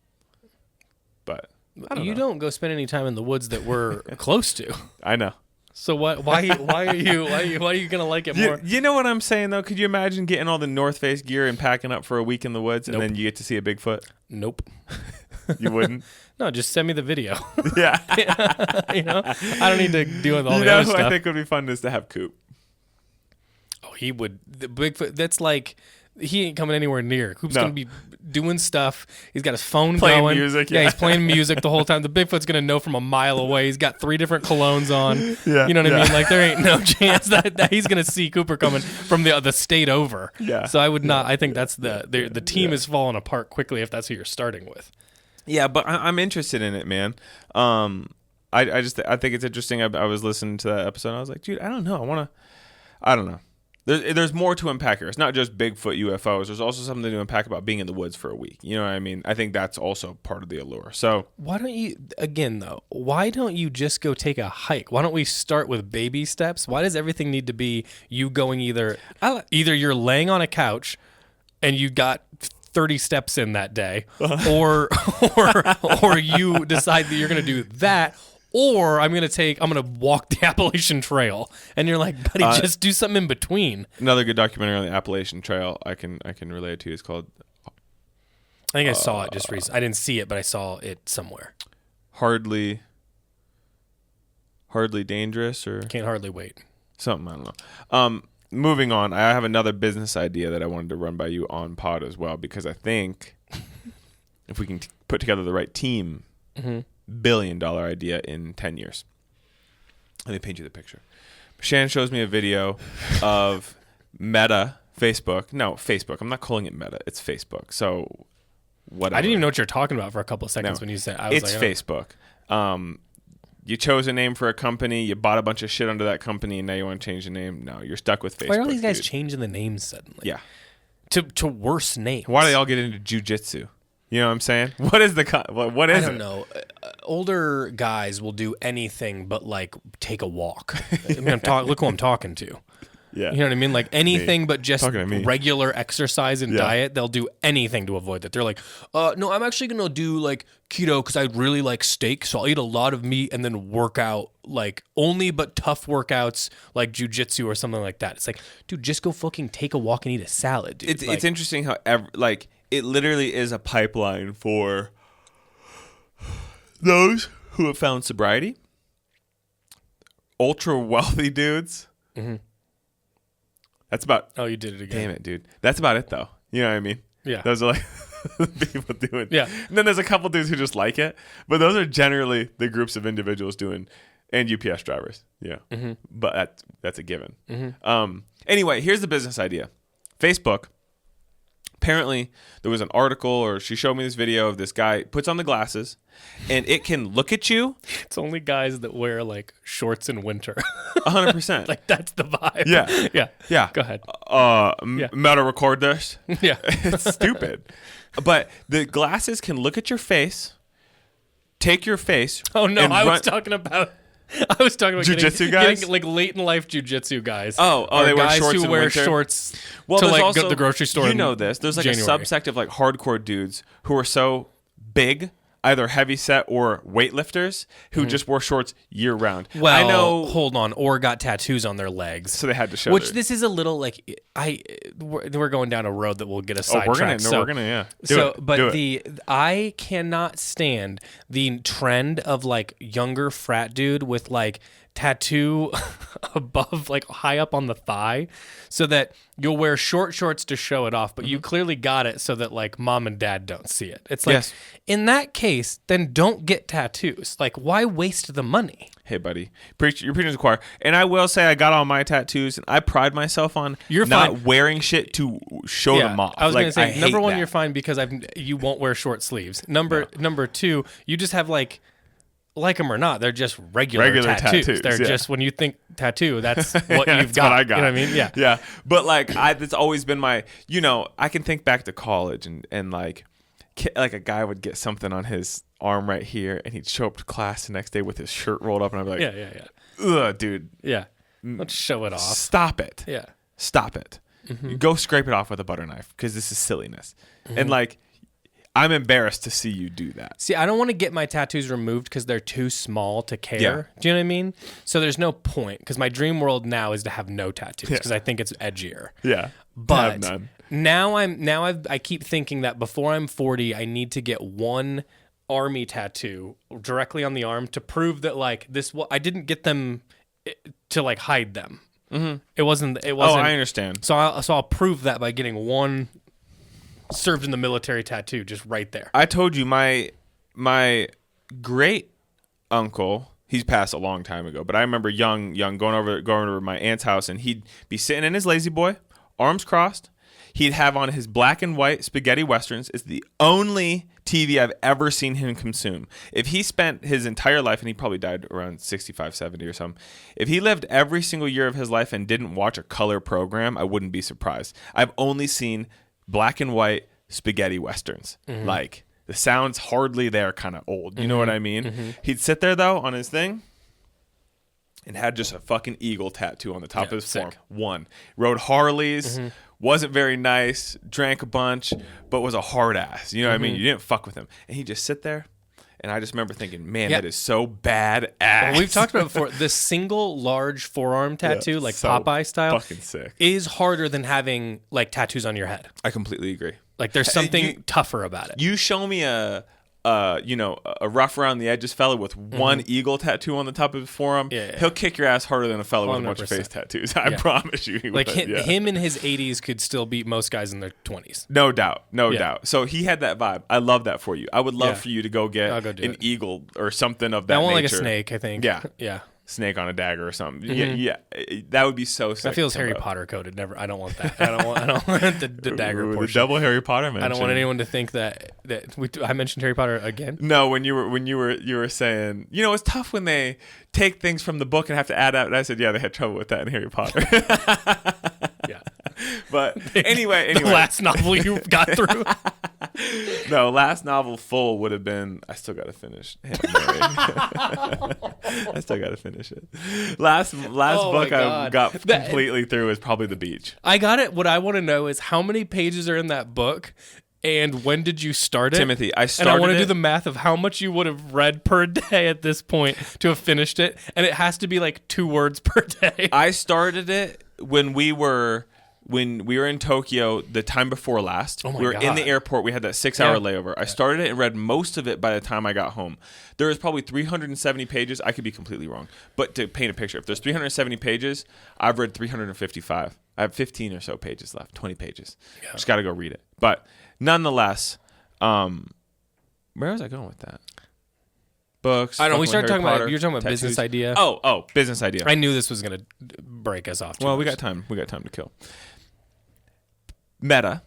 But you don't go spend any time in the woods that we're close to. I know. So what? Why are you gonna like it more? You know what I'm saying though? Could you imagine getting all the North Face gear and packing up for a week in the woods, and then you get to see a Bigfoot? Nope. You wouldn't? No, just send me the video. Yeah. I don't need to do all the other stuff. I think would be fun is to have Coop. Oh, he would. The Bigfoot. That's like. He ain't coming anywhere near. Coop's going to be doing stuff. He's got his phone playing going. Music, he's playing music the whole time. The Bigfoot's going to know from a mile away. He's got 3 different colognes on. Yeah, you know what I mean? Like, there ain't no chance that he's going to see Cooper coming from the state over. Yeah. So I would not. I think that's the team is falling apart quickly if that's who you're starting with. Yeah, but I'm interested in it, man. I think it's interesting. I was listening to that episode. And I was like, dude, I don't know. I don't know. There's more to unpack here. It's not just Bigfoot UFOs. There's also something to unpack about being in the woods for a week. You know what I mean? I think that's also part of the allure. So why don't you just go take a hike? Why don't we start with baby steps? Why does everything need to be you going either you're laying on a couch and you got 30 steps in that day, or you decide that you're going to do that. Or I'm gonna walk the Appalachian Trail, and you're like, buddy, just do something in between. Another good documentary on the Appalachian Trail I can relate it to is called. I think I saw it just recently. I didn't see it, but I saw it somewhere. Hardly dangerous, or Can't Hardly Wait. Something, I don't know. Moving on, I have another business idea that I wanted to run by you on pod as well, because I think if we can put together the right team. Mm-hmm. $1 billion idea in 10 years. Let me paint you the picture. Shannon shows me a video of Meta, Facebook. No, Facebook. I'm not calling it Meta. It's Facebook. So, whatever. I didn't even know what you're talking about for a couple of seconds when you said I was it's Facebook. You chose a name for a company. You bought a bunch of shit under that company, and now you want to change the name. No, you're stuck with Facebook. Why are all these guys changing the names suddenly? Yeah. to worse names. Why do they all get into jujitsu? You know what I'm saying? What is what is it? I don't know. Older guys will do anything but like take a walk. I mean, look who I'm talking to. Yeah. You know what I mean? Like anything but just Talking to me. regular exercise and diet, they'll do anything to avoid that. They're like, no, I'm actually going to do like keto because I really like steak. So I'll eat a lot of meat and then work out like only but tough workouts like jujitsu or something like that. It's like, dude, just go fucking take a walk and eat a salad, dude. It's interesting how it literally is a pipeline for those who have found sobriety, ultra wealthy dudes. Mm-hmm. That's about. Oh, you did it again. Damn it, dude. That's about it, though. You know what I mean? Yeah. Those are like people doing. Yeah. And then there's a couple dudes who just like it, but those are generally the groups of individuals doing, and UPS drivers. Yeah. Mm-hmm. But that's a given. Mm-hmm. Anyway, here's the business idea. Facebook. Apparently, there was an article, or she showed me this video of this guy puts on the glasses, and it can look at you. It's only guys that wear like shorts in winter. 100%. Like that's the vibe. Yeah. Yeah. Yeah. Go ahead. Meta record this. Yeah. It's stupid. But the glasses can look at your face, take your face. Oh no, and I was talking about jujitsu guys, getting, like late in life jujitsu guys. Oh, they wear guys shorts who in wear winter. Shorts Well, to there's like also, go to the grocery store. You know this. There's like January. a subsect of like hardcore dudes who are so big, either heavy set or weightlifters, who just wore shorts year round. Well, I know. hold on, or got tattoos on their legs. So they had to show. Which this is a little like we're going down a road that will get us sidetracked. We're gonna do it. I cannot stand the trend of like younger frat dude with like tattoo above, like high up on the thigh, so that you'll wear short shorts to show it off, but you clearly got it so that like mom and dad don't see it. It's like, in that case, then don't get tattoos. Like, why waste the money? Hey, buddy, you're preaching to the choir. And I will say I got all my tattoos, and I pride myself on not wearing shit to show them off. I was going to say, number one, that. you're fine because you won't wear short sleeves. Number two, you just have like them or not, they're just regular tattoos. They're just, when you think tattoo, that's what you've got. What I got. You know what I mean? Yeah. Yeah. But like, it's always been my, I can think back to college and like a guy would get something on his arm right here, and he'd show up to class the next day with his shirt rolled up, and I'd be like, ugh, dude. Yeah. Let's show it off. Stop it. Yeah. Stop it. Mm-hmm. Go scrape it off with a butter knife, because this is silliness. Mm-hmm. And like, I'm embarrassed to see you do that. See, I don't want to get my tattoos removed because they're too small to care. Yeah. Do you know what I mean? So there's no point, because my dream world now is to have no tattoos, because I think it's edgier. Yeah. But I keep thinking that before I'm 40, I need to get one army tattoo directly on the arm to prove that like I didn't get them to like hide them. Mm-hmm. It wasn't. Oh, I understand. So I'll prove that by getting one served in the military tattoo just right there. I told you my great uncle, he's passed a long time ago, but I remember young going over to my aunt's house, and he'd be sitting in his lazy boy, arms crossed. He'd have on his black and white spaghetti westerns. It's the only TV I've ever seen him consume. If he spent his entire life, and he probably died around 65, 70 or something, if he lived every single year of his life and didn't watch a color program, I wouldn't be surprised. I've only seen black and white spaghetti westerns. Mm-hmm. Like, the sound's hardly there, kind of old. You know what I mean? Mm-hmm. He'd sit there, though, on his thing, and had just a fucking eagle tattoo on the top of his form. One. Rode Harleys. Mm-hmm. Wasn't very nice, drank a bunch, but was a hard ass. You know what I mean? You didn't fuck with him. And he'd just sit there, and I just remember thinking, man, that is so bad ass. Well, we've talked about it before. The single large forearm tattoo, like so Popeye style, fucking sick, is harder than having like tattoos on your head. I completely agree. Like, there's something tougher about it. You show me a rough around the edges fella with one eagle tattoo on the top of his forearm, he'll kick your ass harder than a fella 100%. With a bunch of face tattoos. I promise you. He like would. Him in his 80s could still beat most guys in their 20s. No doubt. So he had that vibe. I love that for you. I would love for you to go get an eagle or something of that nature. I want like a snake, I think. Yeah. Snake on a dagger or something. Mm-hmm. Yeah, that would be so sick. That feels Harry Potter coded. I don't want that. I don't want the dagger portion. The double Harry Potter mention. I don't want anyone to think that I mentioned Harry Potter again. No, when you were saying, it's tough when they take things from the book and have to add out. And I said, yeah, they had trouble with that in Harry Potter. Yeah. But anyway. The last novel you got through. No, last novel full would have been. I still got to finish. I still got to finish it. Last book I got completely through is probably The Beach. I got it. What I want to know is how many pages are in that book, and when did you start it? Timothy, I started. And I want to do the math of how much you would have read per day at this point to have finished it, and it has to be like 2 words per day. I started it when we were in Tokyo the time before last. Oh my we were God. in the airport. We had that 6-hour layover. I started it and read most of it by the time I got home. There was probably 370 pages. I could be completely wrong. But to paint a picture, if there's 370 pages, I've read 355. I have 15 or so pages left, 20 pages. Yeah. Just got to go read it. But nonetheless, where was I going with that? Books. I don't know. We started talking Potter, about, you were talking about tattoos. business idea. Oh, business idea. I knew this was going to break us off. Well, we got time. We got time to kill. Meta.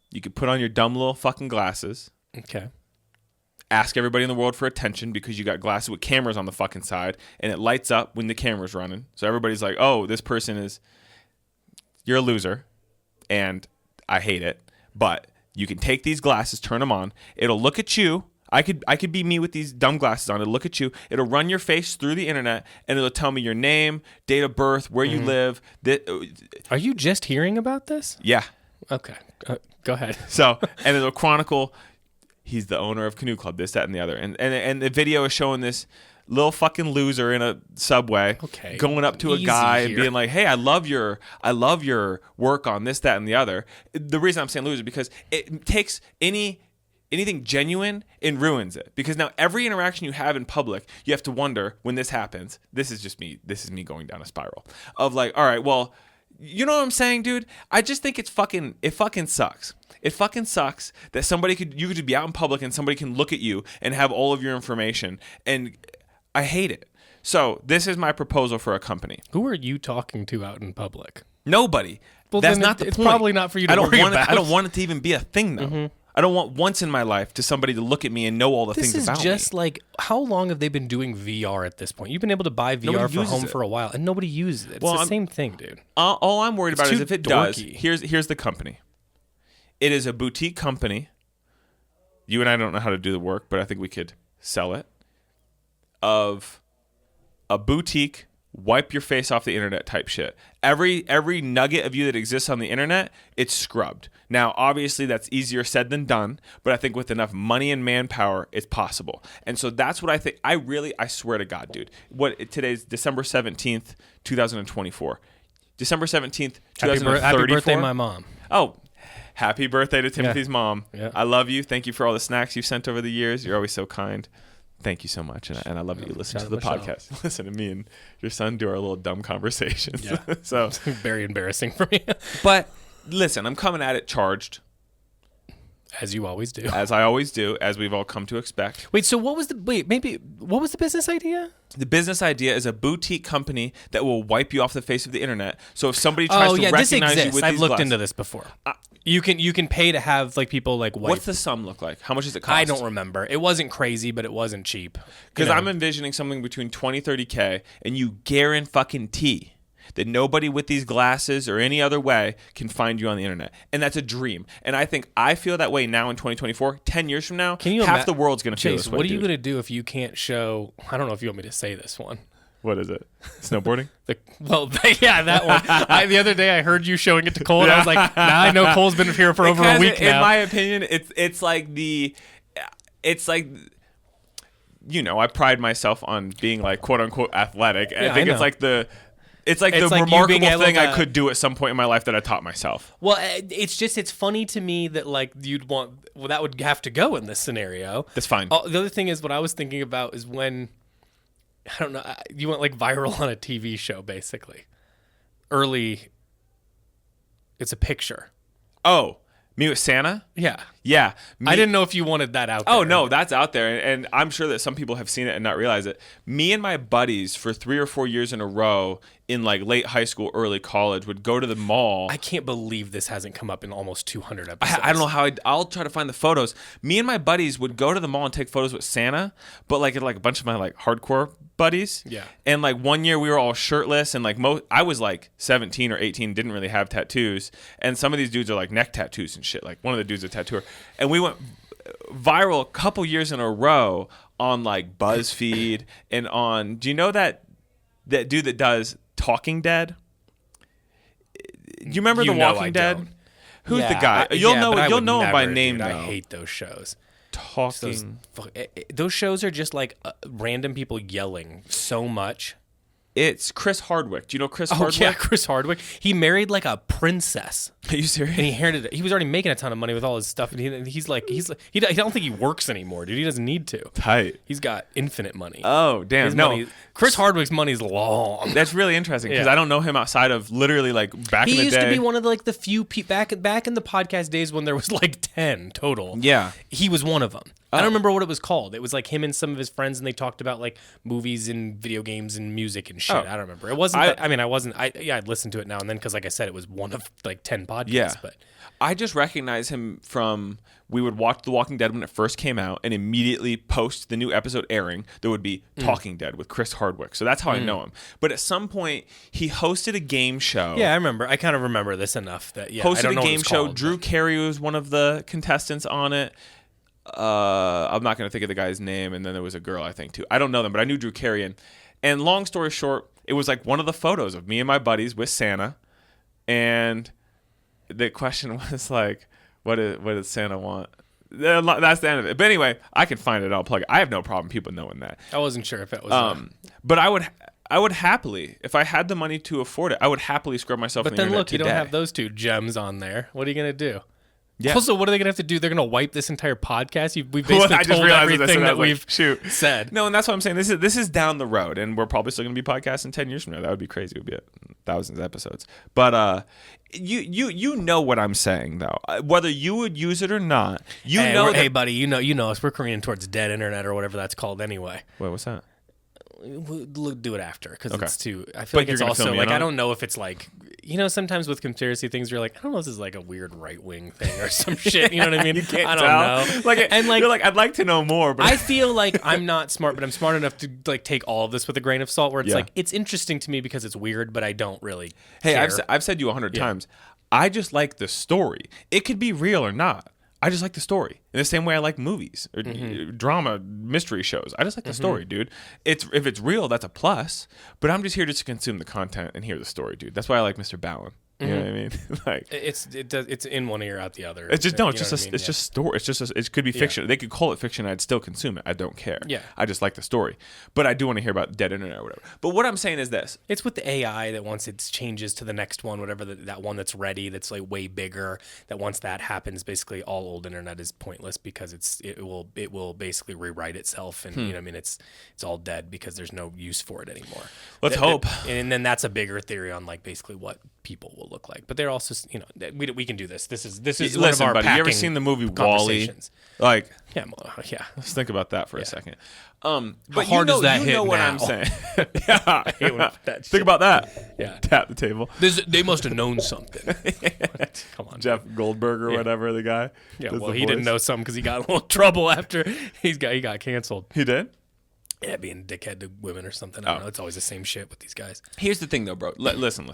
You could put on your dumb little fucking glasses. Okay. Ask everybody in the world for attention because you got glasses with cameras on the fucking side, and it lights up when the camera's running. So everybody's like, oh, this person is... You're a loser, and I hate it. But you can take these glasses, turn them on. It'll look at you. I could be me with these dumb glasses on. It'll look at you. It'll run your face through the internet, and it'll tell me your name, date of birth, where you live. Are you just hearing about this? Yeah. Okay. Go ahead. So, and it'll chronicle, he's the owner of Canoe Club, this, that, and the other. And the video is showing this little fucking loser in a subway going up to a guy and being like, hey, I love your work on this, that, and the other. The reason I'm saying loser is because it takes anything genuine and ruins it. Because now every interaction you have in public, you have to wonder when this happens. This is me going down a spiral of like, all right, well, you know what I'm saying, dude? I just think it fucking sucks. It fucking sucks that you could be out in public and somebody can look at you and have all of your information. And I hate it. So this is my proposal for a company. Who are you talking to out in public? Nobody. Well, that's then not the it's point. probably not for you to worry about. I don't want it to even be a thing, though. Mm-hmm. I don't want once in my life to somebody to look at me and know all the things about me. This is just like, how long have they been doing VR at this point? You've been able to buy VR for home for a while, and nobody uses it. It's the same thing, dude. All I'm worried about is if it does. dorky. Here's the company. It is a boutique company. You and I don't know how to do the work, but I think we could sell it. Of a boutique, wipe your face off the internet type shit. Every nugget of you that exists on the internet, it's scrubbed. Now, obviously, that's easier said than done, but I think with enough money and manpower, it's possible. And so that's what I think. I swear to God, dude. Today's December 17th, 2024. December 17th, 2034. Happy birthday, my mom. Oh, happy birthday to Timothy's mom. Yeah. I love you. Thank you for all the snacks you've sent over the years. You're always so kind. Thank you so much, and I love that you listen to the podcast. Listen to me and your son do our little dumb conversations. Yeah. So very embarrassing for me. But listen, I'm coming at it charged, as you always do, as I always do, as we've all come to expect. Wait, so what was the business idea? The business idea is a boutique company that will wipe you off the face of the internet. So if somebody tries to recognize you with I've these looked glasses, into this before. You can pay to have like people like wipe. What's the sum look like? How much does it cost? I don't remember. It wasn't crazy, but it wasn't cheap. Because I'm envisioning something between 20, 30K, and you guarantee that nobody with these glasses or any other way can find you on the internet. And that's a dream. And I feel that way now in 2024. 10 years from now, half the world's going to feel this way. What are you going to do if you can't show... I don't know if you want me to say this one. What is it? Snowboarding? Yeah, that one. The other day I heard you showing it to Cole, and I was like, now I know Cole's been here for over a week now. In my opinion, it's like I pride myself on being like quote unquote athletic. And I think it's like the remarkable thing I could do at some point in my life that I taught myself. Well, it's funny to me that like that would have to go in this scenario. That's fine. The other thing is what I was thinking about is when, I don't know, you went like viral on a TV show, basically. It's a picture. Oh, me with Santa? Yeah. Yeah. I didn't know if you wanted that out there. Oh, no, that's out there. And I'm sure that some people have seen it and not realize it. Me and my buddies for 3 or 4 years in a row in like late high school, early college would go to the mall. I can't believe this hasn't come up in almost 200 episodes. I don't know how I'll try to find the photos. Me and my buddies would go to the mall and take photos with Santa, but like a bunch of my like hardcore buddies. Yeah. And like one year we were all shirtless, and like I was like 17 or 18, didn't really have tattoos, and some of these dudes are like neck tattoos and shit. Like one of the dudes is a tattooer, and we went viral a couple years in a row on like BuzzFeed and on. Do you know that dude that does Talking Dead? Do you remember The Walking Dead? Don't. Who's the guy? You'll know him by name. Dude, though. I hate those shows. Talking. Those shows are just like random people yelling so much. It's Chris Hardwick. Do you know Chris Hardwick? Yeah, Chris Hardwick. He married like a princess. Are you serious? And he inherited it. He was already making a ton of money with all his stuff, and he's I don't think he works anymore, dude. He doesn't need to. Tight. He's got infinite money. Oh damn! Chris Hardwick's money's long. That's really interesting because I don't know him outside of literally like back in the day. He used to be one of like the few back in the podcast days when there was like 10 total. Yeah, he was one of them. I don't remember what it was called. It was like him and some of his friends, and they talked about like movies and video games and music and shit. I don't remember. It wasn't. I'd listen to it now and then because, like I said, it was one of like 10 podcasts. Yeah, but I just recognize him from. We would watch The Walking Dead when it first came out, and immediately post the new episode airing, there would be Talking Dead with Chris Hardwick. So that's how I know him. But at some point, he hosted a game show. Yeah, I remember. I kind of remember this enough that hosted I don't know a game show. Called, Drew Carey was one of the contestants on it. I'm not going to think of the guy's name, and then there was a girl, I think, too. I don't know them, but I knew Drew Carey. And long story short, it was like one of the photos of me and my buddies with Santa, and the question was like, what does Santa want? That's the end of it. But anyway, I can find it. I'll plug it. I have no problem people knowing that. I wasn't sure if it was. But I would happily, if I had the money to afford it, I would happily scrub myself. But on the then look, you today. don't have those two gems on there. What are you gonna do? Yeah. Also, what are they gonna have to do? They're gonna wipe this entire podcast. We've basically told everything that we've said. No, and that's what I'm saying. This is down the road, and we're probably still gonna be podcasting 10 years from now. That would be crazy. It would be thousands of episodes. But you know what I'm saying though. Whether you would use it or not, hey buddy, you know us. We're careening towards dead internet or whatever that's called anyway. Wait, what's that? We'll do it after because it's too. I feel but like it's also like I don't know if it's like sometimes with conspiracy things you're like I don't know if this is like a weird right wing thing or some shit. You know what I mean? You can't I don't know. You're like I'd like to know more, but I feel like I'm not smart, but I'm smart enough to like take all of this with a grain of salt. Where it's like it's interesting to me because it's weird, but I don't really. Hey, care. I've said you 100 times. I just like the story. It could be real or not. I just like the story. In the same way I like movies or drama, mystery shows. I just like the story, dude. If it's real, that's a plus. But I'm just here just to consume the content and hear the story, dude. That's why I like Mr. Ballin. You know what I mean? Like it's in one ear out the other. It's just it's just story. It's just it could be fiction. They could call it fiction. I'd still consume it. I don't care. Yeah. I just like the story. But I do want to hear about dead internet or whatever. But what I'm saying is this: it's with the AI that once it changes to the next one, whatever that one that's ready, that's like way bigger. That once that happens, basically all old internet is pointless because it will basically rewrite itself, and you know what I mean it's all dead because there's no use for it anymore. Let's hope. And then that's a bigger theory on like basically what people will look like. But they're also we can do this. This is Listen, one of our buddy, you ever seen the movie WALL-E? Like yeah. Let's think about that for a second. But how hard does that hit know what now? I'm saying. Yeah. I hate when that Think about that. Yeah. Tap the table. They must have known something. Come on, Jeff Goldberg or whatever the guy. Yeah, well, he didn't know something because he got in a little trouble after he got canceled. He did? Yeah, being a dickhead to women or something. I don't know. It's always the same shit with these guys. Here's the thing, though, bro. Listen.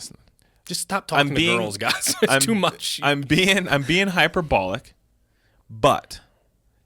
Just stop talking to girls, guys. It's too much. I'm being hyperbolic, but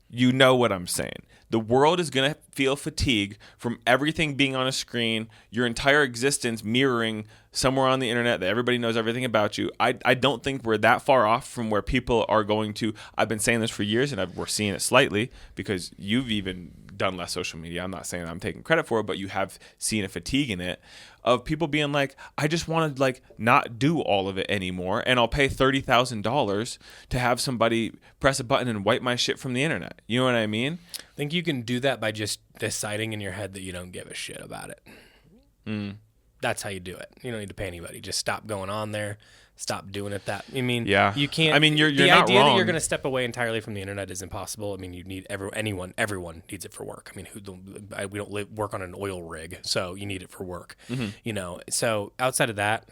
you know what I'm saying. The world is going to feel fatigue from everything being on a screen, your entire existence mirroring somewhere on the internet that everybody knows everything about you. I don't think we're that far off from where people are going to. I've been saying this for years, and we're seeing it slightly because you've even done less social media. I'm not saying I'm taking credit for it, but you have seen a fatigue in it of people being like, I just want to like not do all of it anymore, and I'll pay $30,000 to have somebody press a button and wipe my shit from the internet. You know what I mean? I think you can do that by just deciding in your head that you don't give a shit about it. That's how you do it. You don't need to pay anybody. Just stop going on there. Stop doing it. You can't. I mean, you're the not idea wrong. that you're going to step away entirely from the internet is impossible. I mean, you need everyone needs it for work. I mean, we don't work on an oil rig, so you need it for work. You know, so outside of that,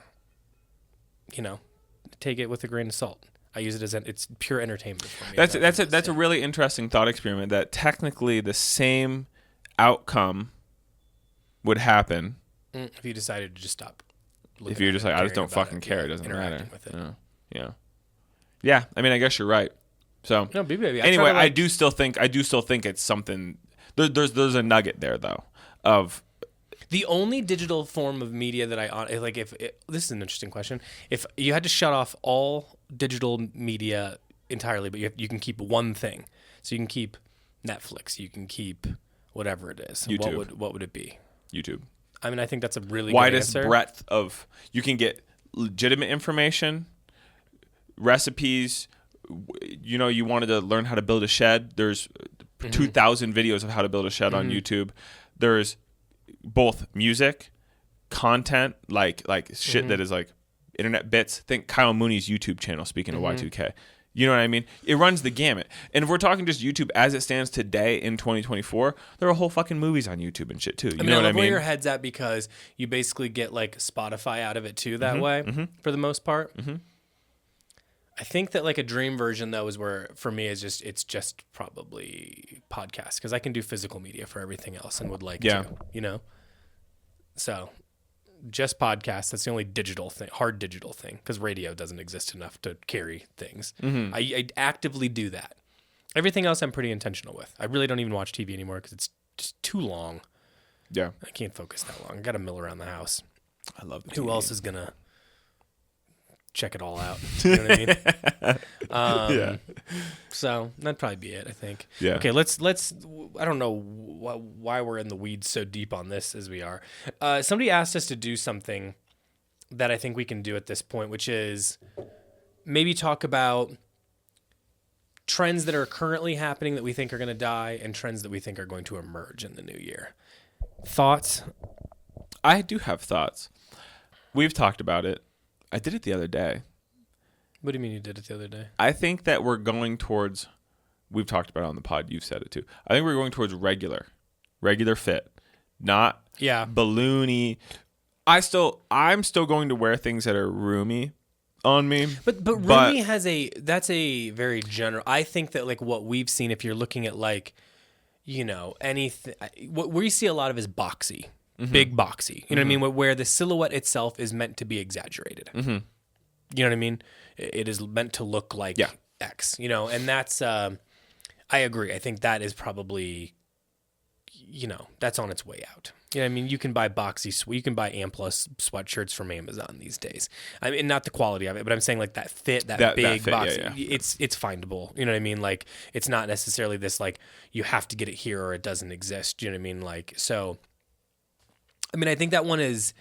you know, take it with a grain of salt. I use it as it's pure entertainment for me. That's a really interesting thought experiment. That technically the same outcome would happen if you decided to just stop. If you're just like, I just don't fucking care. It doesn't matter. With it. Yeah. I mean, I guess you're right. So no, baby. Anyway, I do still think it's something. There's a nugget there though of the only digital form of media that I like. This is an interesting question. If you had to shut off all digital media entirely, but you can keep one thing, so you can keep Netflix, you can keep whatever it is. YouTube. What would it be? YouTube. I mean, I think that's a really widest good answer. breadth of. You can get legitimate information, recipes. You wanted to learn how to build a shed. There's 2,000 videos of how to build a shed on YouTube. There's both music, content, like shit that is like internet bits. Think Kyle Mooney's YouTube channel, speaking of Y2K. You know what I mean? It runs the gamut. And if we're talking just YouTube as it stands today in 2024, there are whole fucking movies on YouTube and shit too. You know what I mean? Where your head's at, because you basically get like Spotify out of it too that way for the most part. I think that like a dream version though is where for me it's just probably podcasts, because I can do physical media for everything else and would like to, So just podcasts. That's the only digital thing, hard digital thing, because radio doesn't exist enough to carry things. I actively do that. Everything else I'm pretty intentional with. I really don't even watch TV anymore because it's just too long. Yeah, I can't focus that long. I got to mill around the house. I love the Who TV. else is gonna check it all out? You know what I mean? So that'd probably be it, I think. Yeah. Okay, let's. I don't know why we're in the weeds so deep on this as we are. Somebody asked us to do something that I think we can do at this point, which is maybe talk about trends that are currently happening that we think are going to die, and trends that we think are going to emerge in the new year. Thoughts? I do have thoughts. We've talked about it. I did it the other day. What do you mean you did it the other day? I think that we're going towards, we've talked about it on the pod, you've said it too. I think we're going towards regular fit, not balloony. I'm still going to wear things that are roomy on me. But roomy that's a very general. I think that like what we've seen, if you're looking at like, anything, where you see a lot of is boxy. Big boxy, you know what I mean? Where the silhouette itself is meant to be exaggerated. You know what I mean? It is meant to look like X, and that's, I agree. I think that is probably, that's on its way out. You know what I mean? You can buy you can buy Ampla sweatshirts from Amazon these days. I mean, not the quality of it, but I'm saying like that fit, that big box. It's findable. You know what I mean? Like, it's not necessarily this, like, you have to get it here or it doesn't exist. You know what I mean? Like, so... I mean, I think that one is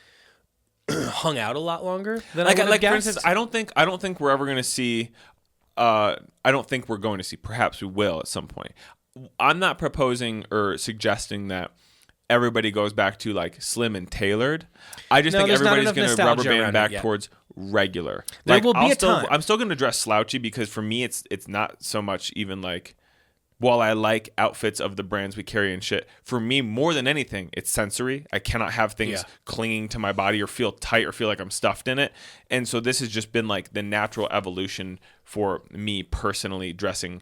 hung out a lot longer than I would have guessed. For instance, I don't think we're ever going to see. I don't think we're going to see. Perhaps we will at some point. I'm not proposing or suggesting that everybody goes back to like slim and tailored. I just think everybody's going to rubber band back towards regular. There will be a time. I'm still going to dress slouchy because for me, it's not so much even like. While I like outfits of the brands we carry and shit, for me, more than anything, it's sensory. I cannot have things clinging to my body or feel tight or feel like I'm stuffed in it. And so this has just been like the natural evolution for me personally dressing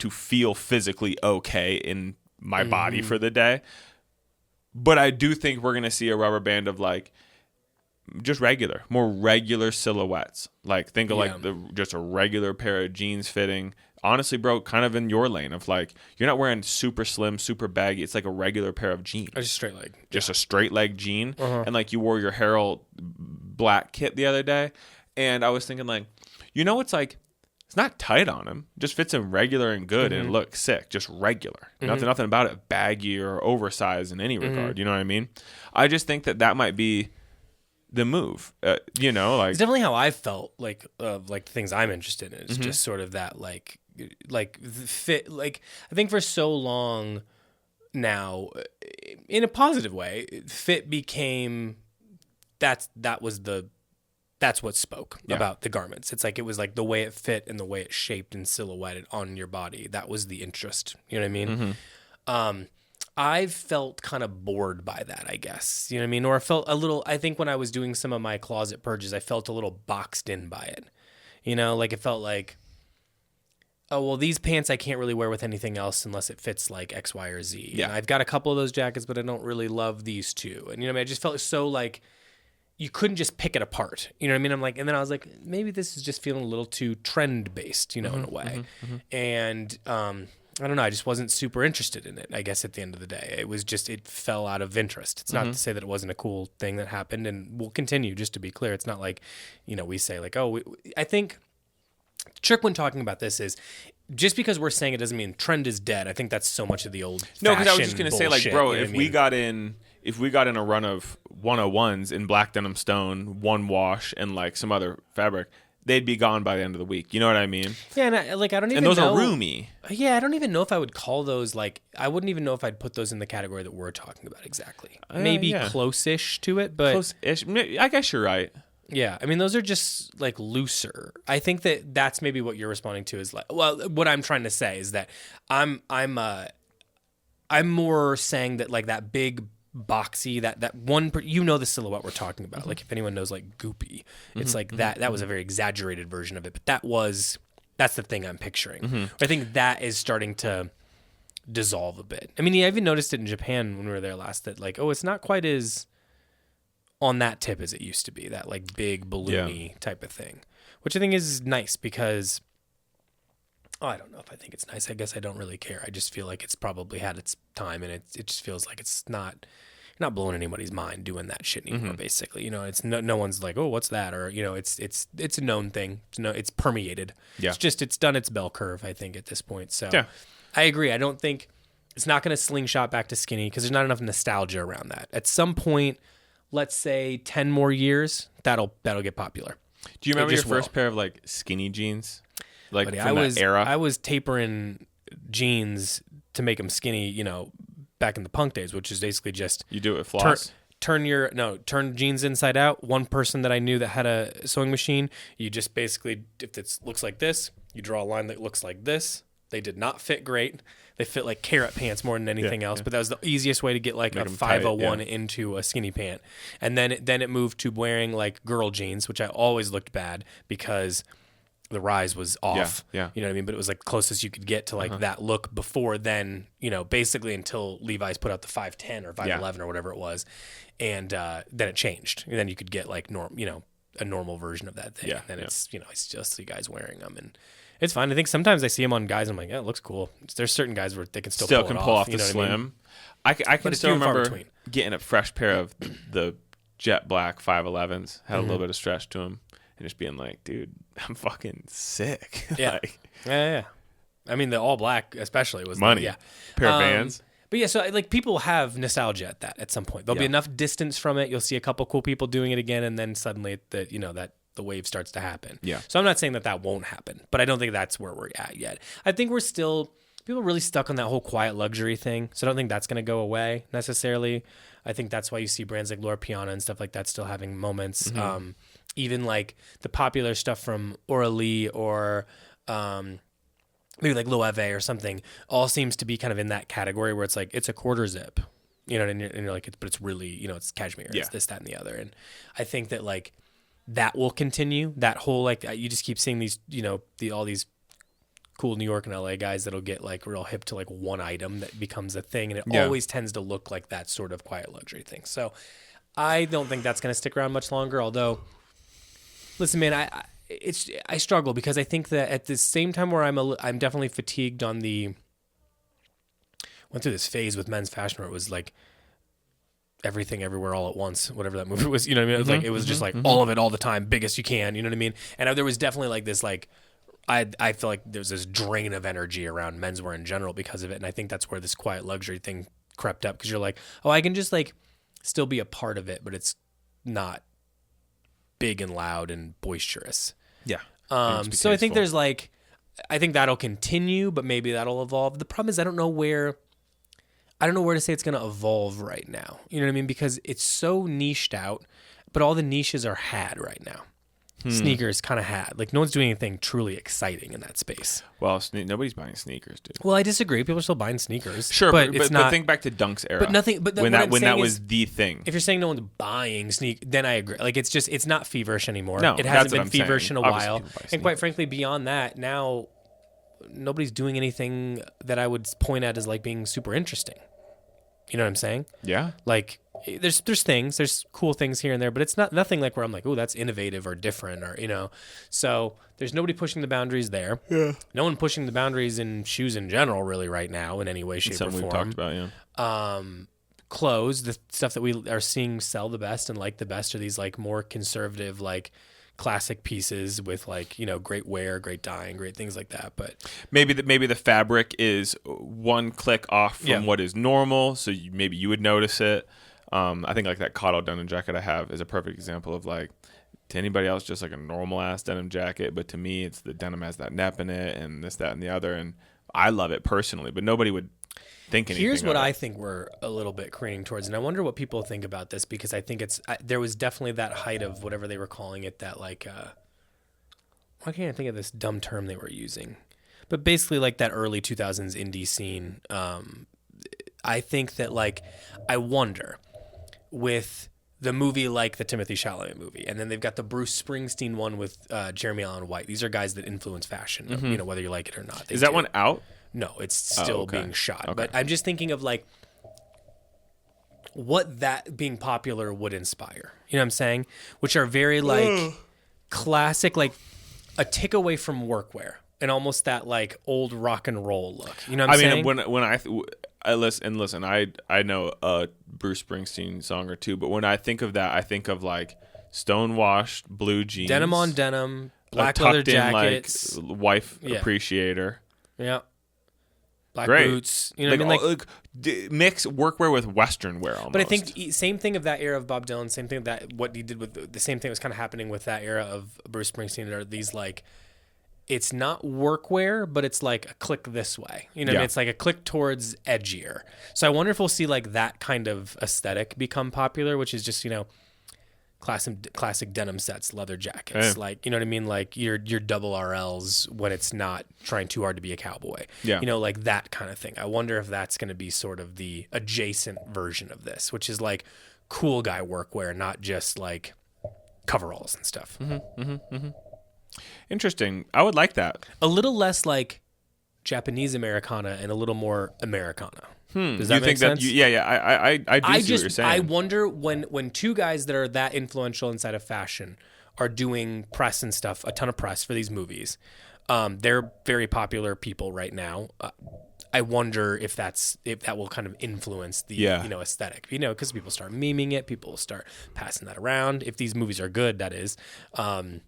to feel physically okay in my body for the day. But I do think we're going to see a rubber band of like just more regular silhouettes. Like think of like just a regular pair of jeans fitting. Honestly, bro, kind of in your lane of like, you're not wearing super slim, super baggy. It's like a regular pair of jeans. Just a straight leg. Just a straight leg jean. And like you wore your Harold black kit the other day. And I was thinking like, it's like, it's not tight on him. It just fits him regular and good and looks sick. Just regular. Nothing about it baggy or oversized in any regard. You know what I mean? I just think that might be the move, like it's definitely how I felt like things I'm interested in is just sort of that like fit. Like I think for so long now, in a positive way, fit became that's what spoke about the garments. It's like it was like the way it fit and the way it shaped and silhouetted on your body. That was the interest. You know what I mean? I've felt kind of bored by that, I guess. You know what I mean? Or I felt a little, I think when I was doing some of my closet purges, I felt a little boxed in by it. Like it felt like oh, well, these pants I can't really wear with anything else unless it fits like X, Y, or Z. Yeah. And I've got a couple of those jackets, but I don't really love these two. And, you know what I mean? I just felt so like you couldn't just pick it apart. You know what I mean? I'm like, and then I was like, maybe this is just feeling a little too trend based, you know, in a way. And, I don't know. I just wasn't super interested in it, I guess, at the end of the day. It was just, it fell out of interest. It's not to say that it wasn't a cool thing that happened and will continue, just to be clear. It's not like, you know, we say like, oh, I think trick when talking about this is just because we're saying it doesn't mean trend is dead. I think that's so much of the old No, because I was just going to say, like, bro, you know if we got in a run of 101s in black denim stone, one wash, and like some other fabric, they'd be gone by the end of the week. You know what I mean? Yeah, and I don't even know. And those are roomy. Yeah, I don't even know if I would call those like. I wouldn't even know if I'd put those in the category that we're talking about exactly. Maybe close-ish to it, but close-ish. I guess you're right. Yeah, I mean those are just like looser. I think that's maybe what you're responding to is like. Well, what I'm trying to say is that I'm more saying that like that big boxy that one you know the silhouette we're talking about. Like if anyone knows like Goopy, it's like that was a very exaggerated version of it, but that's the thing I'm picturing. I think that is starting to dissolve a bit. I mean, I even noticed it in Japan when we were there last that like, oh, it's not quite as on that tip as it used to be, that like big balloony type of thing, which I think is nice because I don't know if I think it's nice. I guess I don't really care. I just feel like it's probably had its time, and it just feels like it's not blowing anybody's mind doing that shit anymore. Basically, you know, it's no one's like, oh, what's that, or you know, it's a known thing. It's permeated. Yeah, it's done its bell curve. I think at this point. So yeah. I agree. I don't think it's not going to slingshot back to skinny because there's not enough nostalgia around that. At some point, let's say 10 more years, that'll get popular. Do you remember your first pair of like skinny jeans? Like buddy, from that era? I was tapering jeans to make them skinny, you know, back in the punk days, which is basically just you do it with floss. Turn jeans inside out. One person that I knew that had a sewing machine, you just basically, if it looks like this, you draw a line that looks like this. They did not fit great. They fit like carrot pants more than anything else, but that was the easiest way to get like a 501 into a skinny pant. And then it moved to wearing like girl jeans, which I always looked bad because the rise was off. Yeah. You know what I mean? But it was like closest you could get to like that look before then, you know, basically until Levi's put out the 510 or 511 or whatever it was. And then it changed. And then you could get like a normal version of that thing. And then it's, you know, it's just the guys wearing them. And it's fine. I think sometimes I see them on guys and I'm like, yeah, it looks cool. There's certain guys where they can still pull off the slim. I can still remember getting a fresh pair of the jet black 511s. Had a little bit of stretch to them. And just being like, dude, I'm fucking sick. Yeah. Like, yeah. I mean, the all black especially was money. Pair of Vans. But yeah, so like people have nostalgia at some point. There'll be enough distance from it. You'll see a couple cool people doing it again, and then suddenly that the wave starts to happen. Yeah. So I'm not saying that won't happen, but I don't think that's where we're at yet. I think we're still people are really stuck on that whole quiet luxury thing. So I don't think that's going to go away necessarily. I think that's why you see brands like Loro Piana and stuff like that still having moments. Even like the popular stuff from Aura-Lee or maybe like Loewe or something, all seems to be kind of in that category where it's like it's a quarter zip, you know, and you're like, but it's really, you know, it's cashmere, it's this, that, and the other. And I think that like that will continue. That whole like you just keep seeing these, you know, all these cool New York and LA guys that'll get like real hip to like one item that becomes a thing, and it always tends to look like that sort of quiet luxury thing. So I don't think that's going to stick around much longer, although. Listen, man, I struggle because I think that at the same time where I'm definitely fatigued on went through this phase with men's fashion where it was like everything everywhere all at once, whatever that movie was, you know what I mean? It was like it was just like all of it all the time, biggest you can, you know what I mean? And there was definitely like this like I feel like there's this drain of energy around menswear in general because of it, and I think that's where this quiet luxury thing crept up because you're like, oh, I can just like still be a part of it, but it's not big and loud and boisterous. Yeah. So I think there's like, I think that'll continue, but maybe that'll evolve. The problem is I don't know where to say it's going to evolve right now. You know what I mean? Because it's so niched out, but all the niches are had right now. Sneakers kind of had. Like no one's doing anything truly exciting in that space. Well, nobody's buying sneakers, dude. Well, I disagree. People are still buying sneakers. Sure, but it's not. But think back to Dunk's era. But nothing. But when that was the thing. If you're saying no one's buying then I agree. Like it's not feverish anymore. No, it hasn't been feverish in a while. And quite frankly, beyond that, now nobody's doing anything that I would point at as like being super interesting. You know what I'm saying? Yeah. Like there's cool things here and there, but it's nothing like where I'm like, oh, that's innovative or different or, you know. So there's nobody pushing the boundaries there. Yeah. No one pushing the boundaries in shoes in general really right now in any way, shape, or form. Something we've talked about, yeah. Clothes, the stuff that we are seeing sell the best and like the best are these like more conservative, like classic pieces with like, you know, great wear, great dyeing, great things like that. But maybe the fabric is one click off from what is normal, so maybe you would notice it. I think like that Cotto denim jacket I have is a perfect example of like, to anybody else just like a normal ass denim jacket, but to me it's the denim has that nep in it and this, that, and the other, and I love it personally, but nobody would think anything. Here's what I think we're a little bit careening towards, and I wonder what people think about this, because I think there was definitely that height of whatever they were calling it, that like why can't I think of this dumb term they were using, but basically like that early 2000s indie scene. I think that like I wonder with the movie like the Timothée Chalamet movie, and then they've got the Bruce Springsteen one with Jeremy Allen White. These are guys that influence fashion, you know, whether you like it or not. Is that one out? No, it's still being shot. Okay. But I'm just thinking of like what that being popular would inspire. You know what I'm saying? Which are very like classic, like a tick away from workwear and almost that like old rock and roll look. You know what I'm saying? I mean, when I listen, I know a Bruce Springsteen song or two, but when I think of that, I think of like stonewashed blue jeans, denim on denim, black leather jackets, in, like wife appreciator. Yeah. Black boots, you know what I mean? Like mix workwear with Western wear almost. But I think same thing of that era of Bob Dylan, same thing of that, what he did with the same thing was kind of happening with that era of Bruce Springsteen. Are these like, it's not workwear, but it's like a click this way. You know what I mean? It's like a click towards edgier. So I wonder if we'll see like that kind of aesthetic become popular, which is just, you know, classic denim sets, leather jackets, like, you know what I mean? Like your double RLs when it's not trying too hard to be a cowboy, you know, like that kind of thing. I wonder if that's going to be sort of the adjacent version of this, which is like cool guy workwear, not just like coveralls and stuff. Interesting. I would like that. A little less like Japanese Americana and a little more Americana. Does that make sense? I do see what you're saying. I wonder when two guys that are that influential inside of fashion are doing press and stuff, a ton of press for these movies. They're very popular people right now. I wonder if that will kind of influence the you know, aesthetic. You know, because people start memeing it, people will start passing that around. If these movies are good, that is. And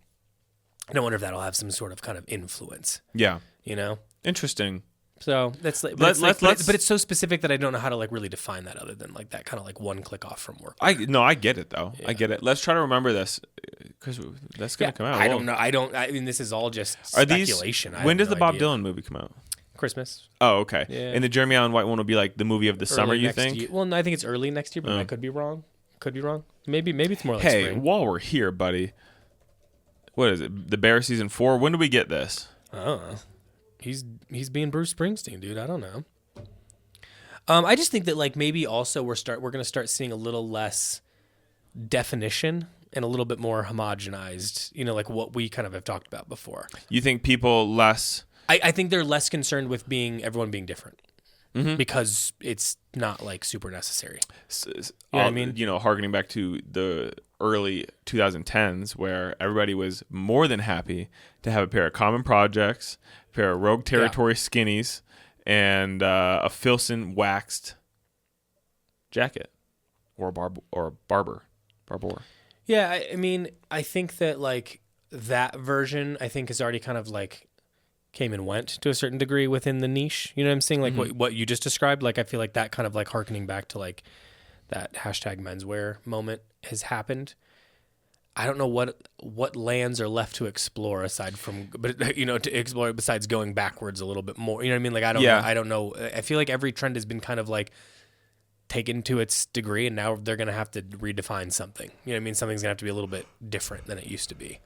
I wonder if that'll have some sort of kind of influence. Yeah, you know, interesting. So that's like, but it's so specific that I don't know how to like really define that other than like that kind of like one click off from work. I get it though. Yeah. I get it. Let's try to remember this because that's gonna come out. I don't know. I mean, this is all just speculation. When does the Bob Dylan movie come out? Christmas. Oh, okay. Yeah. And the Jeremy Allen White one will be like the movie of the summer. You think? Year. Well, no, I think it's early next year, but I could be wrong. Maybe it's more like spring. While we're here, buddy, what is it? The Bear season 4. When do we get this? I don't know. He's being Bruce Springsteen, dude. I don't know. I just think that like maybe also we're going to start seeing a little less definition and a little bit more homogenized. You know, like what we kind of have talked about before. You think people less? I think they're less concerned with everyone being different because it's not like super necessary. You know what I mean? You know, harkening back to the early 2010s where everybody was more than happy to have a pair of Common Projects, a pair of Rogue Territory skinnies, and a Filson waxed jacket or Barbour. Yeah, I mean, I think that like that version I think is already kind of like came and went to a certain degree within the niche. You know what I'm saying? Like what you just described. Like I feel like that kind of like harkening back to like that hashtag menswear moment has happened. I don't know what lands are left to explore aside from, but you know, to explore besides going backwards a little bit more. You know what I mean? Like I don't know. I feel like every trend has been kind of like taken to its degree, and now they're gonna have to redefine something. You know what I mean? Something's gonna have to be a little bit different than it used to be.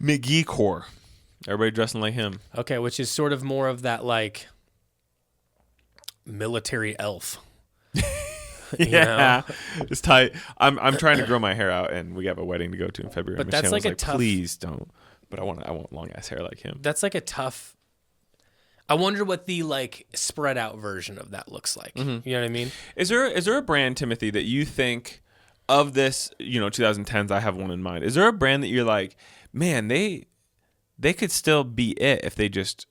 McGee Core. Everybody dressing like him. Okay, which is sort of more of that like military elf. Yeah, it's tight. I'm trying to grow my hair out, and we have a wedding to go to in February. But that's like a tough. Please don't. But I want long ass hair like him. That's like a tough. I wonder what the like spread out version of that looks like. Mm-hmm. You know what I mean? Is there a brand, Timothy, that you think of this, 2010s, I have one in mind. Is there a brand that you're like, man, they could still be it if they just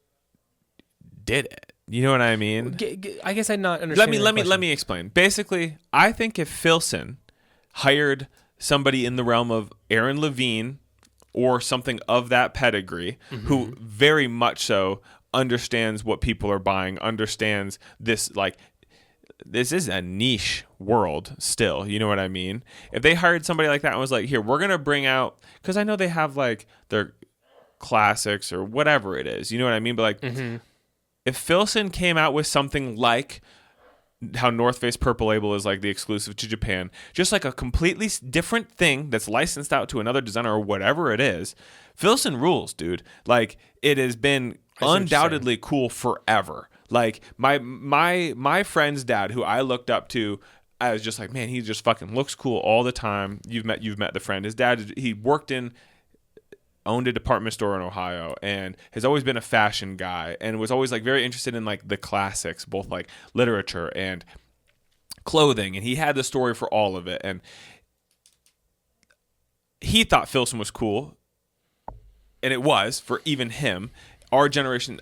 did it? You know what I mean? I guess I'm not understanding. Let me explain. Basically, I think if Filson hired somebody in the realm of Aaron Levine or something of that pedigree, who very much so understands what people are buying, understands this, like, this is a niche world still, you know what I mean? If they hired somebody like that and was like, here, we're going to bring out, because I know they have like their classics or whatever it is, you know what I mean? But like, if Filson came out with something like how North Face Purple Label is like the exclusive to Japan, just like a completely different thing that's licensed out to another designer or whatever it is, Filson rules, dude. Like, it has been undoubtedly cool forever. Like, my friend's dad, who I looked up to, I was just like, man, he just fucking looks cool all the time. You've met the friend. His dad, he owned a department store in Ohio and has always been a fashion guy and was always like very interested in like the classics, both like literature and clothing. And he had the story for all of it. And he thought Filson was cool. And it was for even him. Our generation,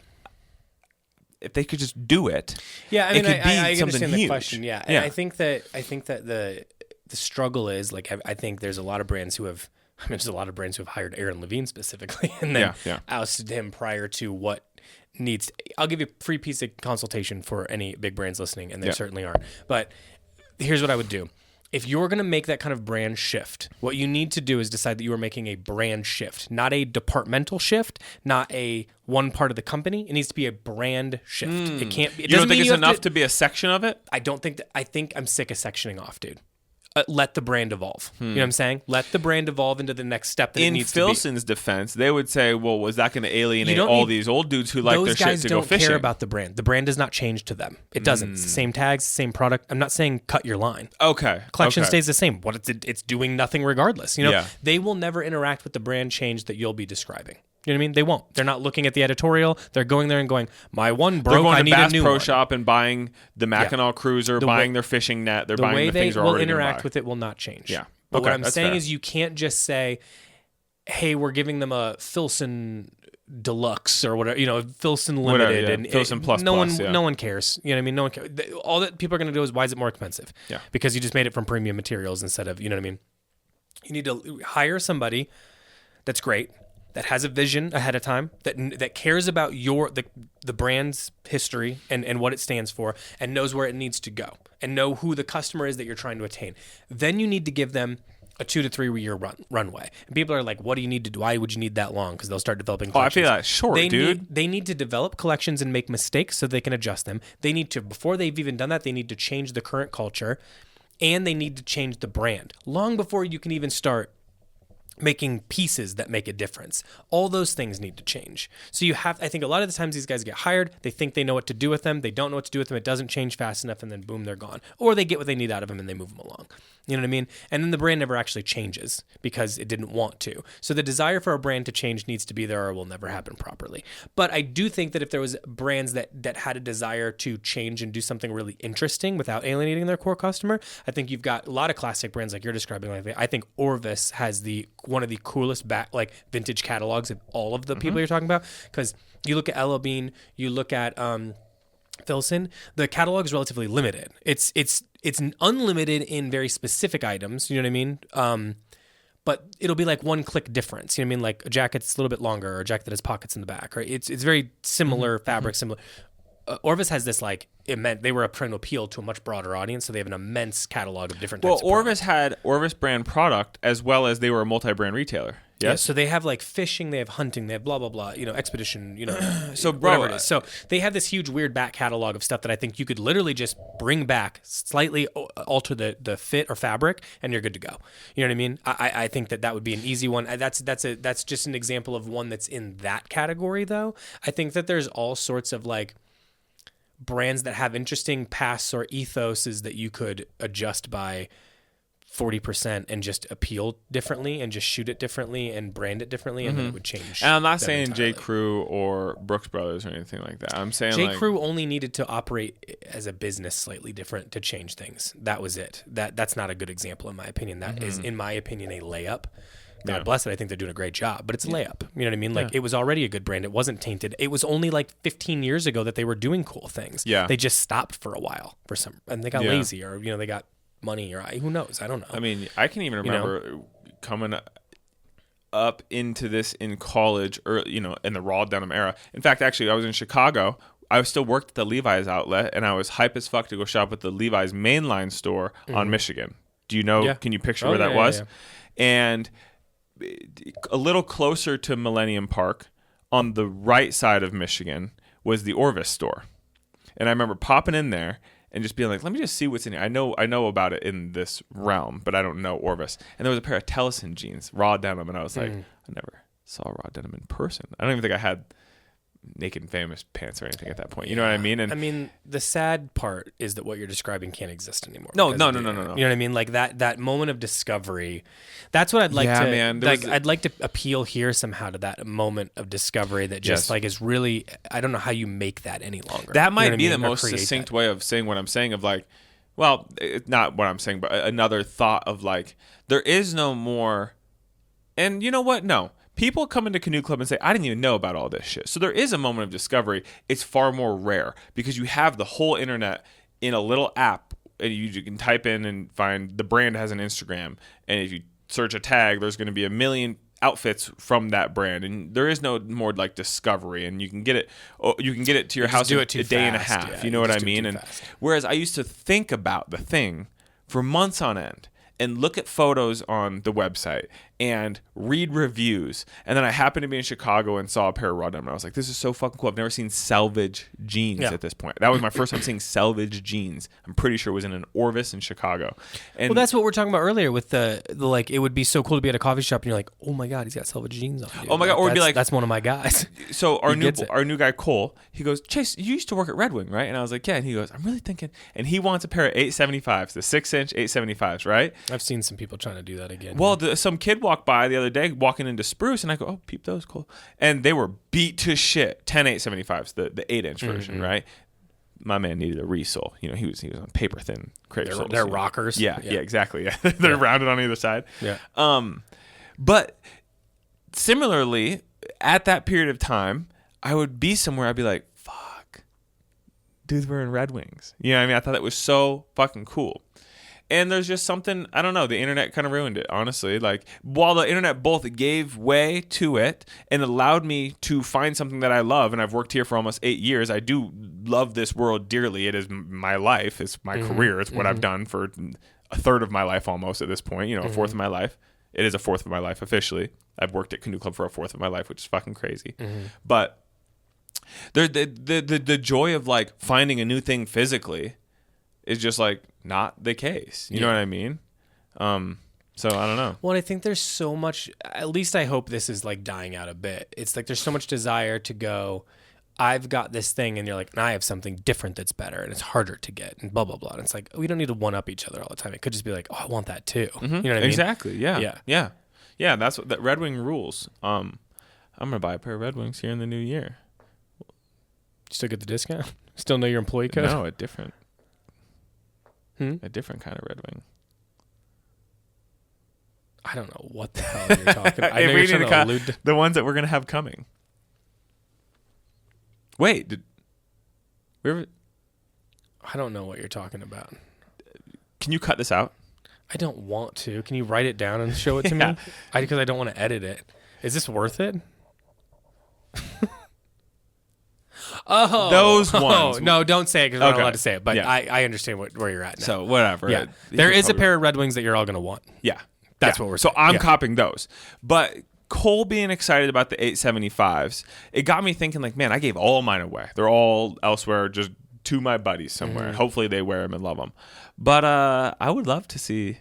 if they could just do it, yeah, I mean, I something understand huge. the question. Yeah, and I think that the struggle is like, I think there's a lot of brands who have. I mean, there's a lot of brands who have hired Aaron Levine specifically and then ousted him prior to what needs. I'll give you a free piece of consultation for any big brands listening, and there certainly are. But here's what I would do. If you're going to make that kind of brand shift, what you need to do is decide that you are making a brand shift, not a departmental shift, not a one part of the company. It needs to be a brand shift. It can't be. You don't think it's enough to be a section of it? I don't think that. I think I'm sick of sectioning off, dude. Let the brand evolve. You know what I'm saying? Let the brand evolve into the next step that it needs to be. In Filson's defense, they would say, well, was that going to alienate all these old dudes who like their shit to go fishing? Those guys don't care about the brand. The brand does not change to them. It doesn't. It's the same tags, same product. I'm not saying cut your line. Okay. Collection stays the same. What it's doing nothing regardless. You know, they will never interact with the brand change that you'll be describing. You know what I mean? They won't. They're not looking at the editorial. They're going there and going, my one broke, I need a new one. They're going to Bass Pro Shop and buying the Mackinac Cruiser, buying their fishing net. They're buying the things they're already going to buy. The way they will interact with it will not change. Yeah. But what I'm saying is you can't just say, hey, we're giving them a Filson Deluxe or whatever, Filson Limited. And Filson Plus. No one cares. You know what I mean? No one cares. All that people are going to do is, why is it more expensive? Yeah. Because you just made it from premium materials instead of, you know what I mean? You need to hire somebody that's great, that has a vision ahead of time, that cares about the brand's history and what it stands for, and knows where it needs to go, and know who the customer is that you're trying to attain. Then you need to give them a 2 to 3 year runway. And people are like, what do you need to do? Why would you need that long? Because they'll start developing collections. I feel that's short, dude. They need to develop collections and make mistakes so they can adjust them. They need to, before they've even done that, they need to change the current culture, and they need to change the brand long before you can even start making pieces that make a difference. All those things need to change. So I think a lot of the times these guys get hired, they think they know what to do with them, they don't know what to do with them, it doesn't change fast enough, and then boom, they're gone. Or they get what they need out of them and they move them along. You know what I mean? And then the brand never actually changes because it didn't want to. So the desire for a brand to change needs to be there, or it will never happen properly. But I do think that if there was brands that had a desire to change and do something really interesting without alienating their core customer, I think you've got a lot of classic brands like you're describing. I think Orvis has one of the coolest vintage catalogs of all of the people you're talking about, because you look at Ella Bean, you look at Filson, the catalog is relatively limited. It's unlimited in very specific items, you know what I mean? But it'll be like one click difference. You know what I mean? Like a jacket that's a little bit longer, or a jacket that has pockets in the back, right? It's very similar fabric, similar. Orvis has this they were trying to appeal to a much broader audience, so they have an immense catalog of different types of Orvis had Orvis brand product, as well as they were a multi-brand retailer. Yes? Yeah, so they have fishing, they have hunting, they have blah blah blah, expedition, so whatever it is. So they have this huge weird back catalog of stuff that I think you could literally just bring back, slightly alter the fit or fabric, and you're good to go. You know what I mean? I think that would be an easy one. That's just an example of one that's in that category, though. I think that there's all sorts of brands that have interesting pasts or ethoses that you could adjust by 40% and just appeal differently and just shoot it differently and brand it differently, and then it would change. And I'm not saying J. Crew or Brooks Brothers or anything like that. I'm saying J. Crew only needed to operate as a business slightly different to change things. That was it. That's not a good example in my opinion. That is, in my opinion, a layup. God bless it. I think they're doing a great job, but it's a layup. You know what I mean? Like, it was already a good brand. It wasn't tainted. It was only like 15 years ago that they were doing cool things. Yeah. They just stopped for a while and they got lazy, or, they got money, or who knows? I don't know. I mean, I can even remember coming up into this in college, or, in the raw denim era. In fact, actually, I was in Chicago. I still worked at the Levi's outlet, and I was hype as fuck to go shop at the Levi's mainline store on Michigan. Do you know? Yeah. Can you picture where that was? Yeah. And a little closer to Millennium Park, on the right side of Michigan, was the Orvis store. And I remember popping in there and just being like, let me just see what's in here. I know about it in this realm, but I don't know Orvis. And there was a pair of Tellison jeans, raw denim, and I was like, I never saw raw denim in person. I don't even think I had Naked and Famous pants or anything at that point. You know what I mean? And I mean, the sad part is that what you're describing can't exist anymore. No. You know what I mean? Like that moment of discovery. That's what I'd like to. Man, I'd like to appeal here somehow to that moment of discovery that just like is really. I don't know how you make that any longer. That might be the most succinct way of saying what I'm saying. Of like, well, it's not what I'm saying, but another thought of like, there is no more. And you know what? No. People come into Canoe Club and say, I didn't even know about all this shit. So there is a moment of discovery. It's far more rare because you have the whole internet in a little app, and you can type in and find the brand has an Instagram. And if you search a tag, there's going to be a million outfits from that brand. And there is no more like discovery, and you can get it to your house in a day and a half. Yeah, you know what I mean? And whereas I used to think about the thing for months on end, and look at photos on the website and read reviews. And then I happened to be in Chicago and saw a pair of raw denim. And I was like, this is so fucking cool. I've never seen selvage jeans at this point. That was my first time seeing selvage jeans. I'm pretty sure it was in an Orvis in Chicago. And well, that's what we're talking about earlier with the like, it would be so cool to be at a coffee shop and you're like, oh my God, he's got selvage jeans on. Dude. Oh my God. Or it'd be like, that's one of my guys. So our new guy, Cole, he goes, Chase, you used to work at Red Wing, right? And I was like, yeah. And he goes, I'm really thinking. And he wants a pair of 875s, the 6-inch 875s, right? I've seen some people trying to do that again. Well, some kid walked by the other day walking into Spruce, and I go, oh, peep those, cool. And they were beat to shit. 10 875s, the 8-inch version, right? My man needed a resole. He was on paper thin crepe soles. They're rockers. Yeah, exactly. Yeah. They're rounded on either side. Yeah. But similarly, at that period of time, I would be somewhere, I'd be like, fuck, dude's wearing Red Wings. You know what I mean? I thought that was so fucking cool. And there's just something, I don't know, the internet kind of ruined it, honestly. Like, while the internet both gave way to it and allowed me to find something that I love, and I've worked here for almost 8 years, I do love this world dearly. It is my life. It's my career. It's what I've done for a third of my life almost at this point, a fourth of my life. It is a fourth of my life officially. I've worked at Canoe Club for a fourth of my life, which is fucking crazy. But the joy of, like, finding a new thing physically is just like not the case. You know what I mean? So I don't know. Well, I think there's so much, at least I hope this is like dying out a bit. It's like there's so much desire to go, I've got this thing, and you're like, and I have something different that's better, and it's harder to get, and blah, blah, blah. And it's like, we don't need to one-up each other all the time. It could just be like, oh, I want that too. You know what I mean? Exactly. Yeah. That's what that Red Wing rules. I'm going to buy a pair of Red Wings here in the new year. You still get the discount? Still know your employee code? No, a different kind of Red Wing. I don't know what the hell you're talking about. I know you're trying to allude to the ones that we're going to have coming. Wait, did we ever? I don't know what you're talking about. Can you cut this out? I don't want to. Can you write it down and show it to me? Because I don't want to edit it. Is this worth it? Oh, those ones. No, don't say it because I'm not allowed to say it. But I understand where you're at now. So whatever. Yeah, there is a pair of Red Wings that you're all going to want. Yeah, that's what we're saying. So I'm copping those. But Cole being excited about the 875s, it got me thinking, like, man, I gave all mine away. They're all elsewhere, just to my buddies somewhere. Hopefully they wear them and love them. But I would love to see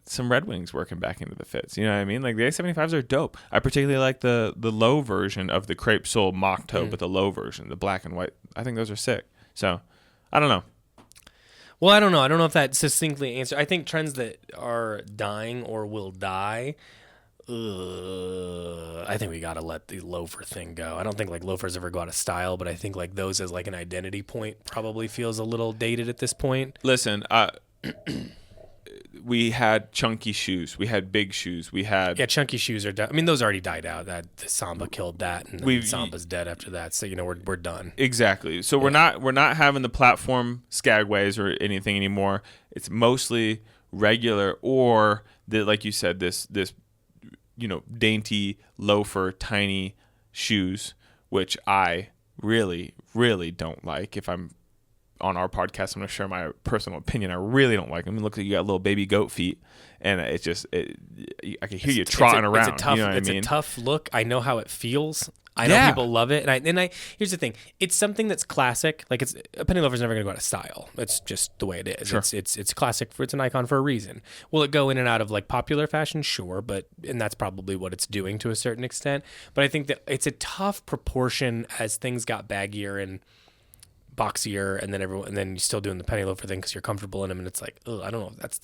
some Red Wings working back into the fits. You know what I mean? Like, the 875s are dope. I particularly like the low version of the crepe sole mock toe, but the low version, the black and white. I think those are sick. So, I don't know. Well, I don't know. I don't know if that succinctly answers. I think trends that are dying or will die. I think we gotta let the loafer thing go. I don't think like loafers ever go out of style, but I think like those as like an identity point probably feels a little dated at this point. Listen, we had chunky shoes, we had big shoes, we had chunky shoes are. I mean, those already died out. That the Samba killed that, and Samba's dead after that. So we're done. Exactly. So we're not having the platform Skagways or anything anymore. It's mostly regular or like you said, this dainty loafer, tiny shoes, which I really, really don't like. If I'm on our podcast, I'm going to share my personal opinion. I really don't like them. It looks like you got little baby goat feet, and it's just, I can hear you trotting around. It's a tough, you know what I mean? It's a tough look. I know how it feels. I know people love it, and I here's the thing: it's something that's classic. Like a penny loafer's never going to go out of style. It's just the way it is. Sure. It's classic. It's an icon for a reason. Will it go in and out of like popular fashion? Sure, and that's probably what it's doing to a certain extent. But I think that it's a tough proportion as things got baggier and boxier, and then you're still doing the penny loafer thing because you're comfortable in them, and it's like, I don't know if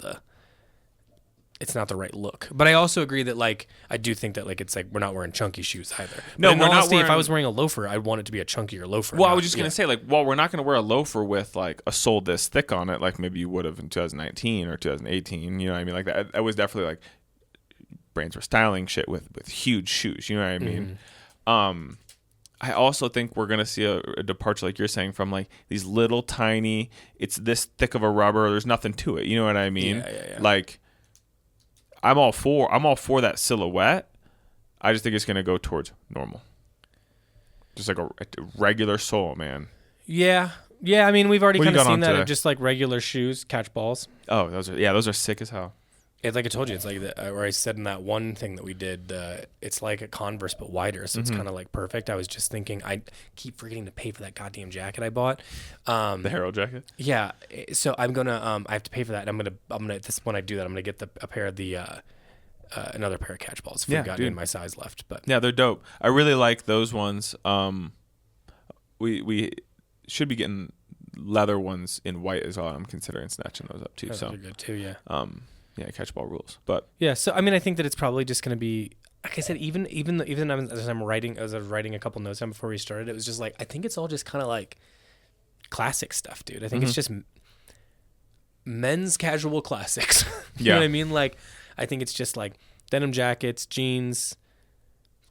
it's not the right look. But I also agree that like I do think that like it's like we're not wearing chunky shoes either. No, we're not wearing. If I was wearing a loafer, I'd want it to be a chunkier loafer. Well, I was just gonna say like, we're not gonna wear a loafer with like a sole this thick on it, like maybe you would have in 2019 or 2018. You know what I mean? Like that was definitely like brands were styling shit with huge shoes. You know what I mean? Mm-hmm. I also think we're going to see a departure, like you're saying, from like these little tiny, it's this thick of a rubber, there's nothing to it. You know what I mean? Yeah. Like, I'm all for that silhouette. I just think it's going to go towards normal. Just like a regular sole, man. Yeah. I mean, we've already kind of seen that today? of just like regular shoes, catch balls. Oh, those are sick as hell. It's like I told you, it's like where I said in that one thing that we did, it's like a Converse but wider, so it's kind of like perfect. I was just thinking, I keep forgetting to pay for that goddamn jacket I bought. The Harold jacket. Yeah, so I'm gonna, I have to pay for that. And I'm gonna when I do that, I'm gonna get a pair of the another pair of catch balls if we've got any in my size left. But yeah, they're dope. I really like those ones. We should be getting leather ones in white as well. I'm considering snatching those up too. Those are good too. Yeah. Yeah, catch ball rules. But yeah, so I mean, I think that it's probably just going to be, like I said, even as I was writing a couple notes down before we started, it was just like I think it's all just kind of like classic stuff, dude. I think it's just men's casual classics. You know what I mean? Like, I think it's just like denim jackets, jeans.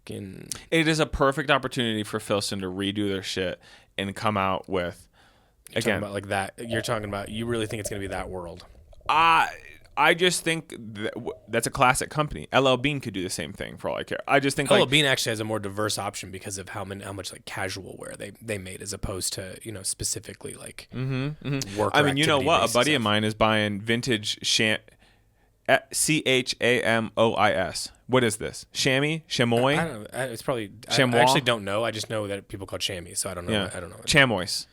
It is a perfect opportunity for Filson to redo their shit and come out with again about like that. You're talking about. You really think it's going to be that world? I just think that's a classic company. LL Bean could do the same thing for all I care. I just think LL Bean actually has a more diverse option because of how much like casual wear they made as opposed to specifically like work. I mean, you know what? A buddy of mine is buying vintage CHAMOIS. What is this? Chamois? I don't know. It's probably Chamois? I actually don't know. I just know that people call chamois, so I don't know. Yeah. I don't know. CHAMOIS.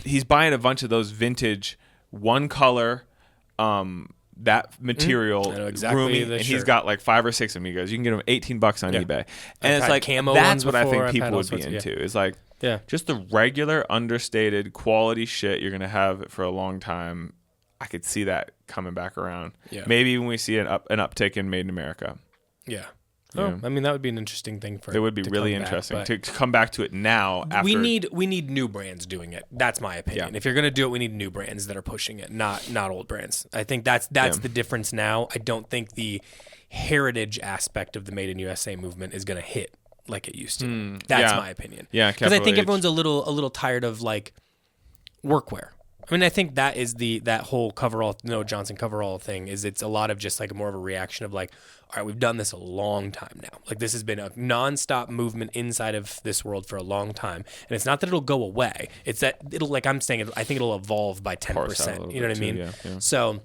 He's buying a bunch of those vintage one color. That material, roomy, and he's got like 5 or 6 of them. He goes, you can get them $18 on eBay, and it's like camo that's what before. I think people would be into. Is like just the regular, understated quality shit you're gonna have for a long time. I could see that coming back around. Yeah. Maybe when we see an uptick in Made in America. Yeah. Oh, I mean that would be an interesting thing for. It would be really interesting to come back to it now. After we need new brands doing it. That's my opinion. If you're gonna do it, we need new brands that are pushing it, not old brands. I think that's the difference now. I don't think the heritage aspect of the Made in USA movement is gonna hit like it used to. That's my opinion. Yeah, because I think everyone's a little tired of like workwear. I mean, I think that is that whole coverall, Johnson coverall thing is it's a lot of just like more of a reaction of like, all right, we've done this a long time now. Like this has been a nonstop movement inside of this world for a long time. And it's not that it'll go away. It's that it'll, like I'm saying, I think it'll evolve by 10%. You know what I mean? Yeah. So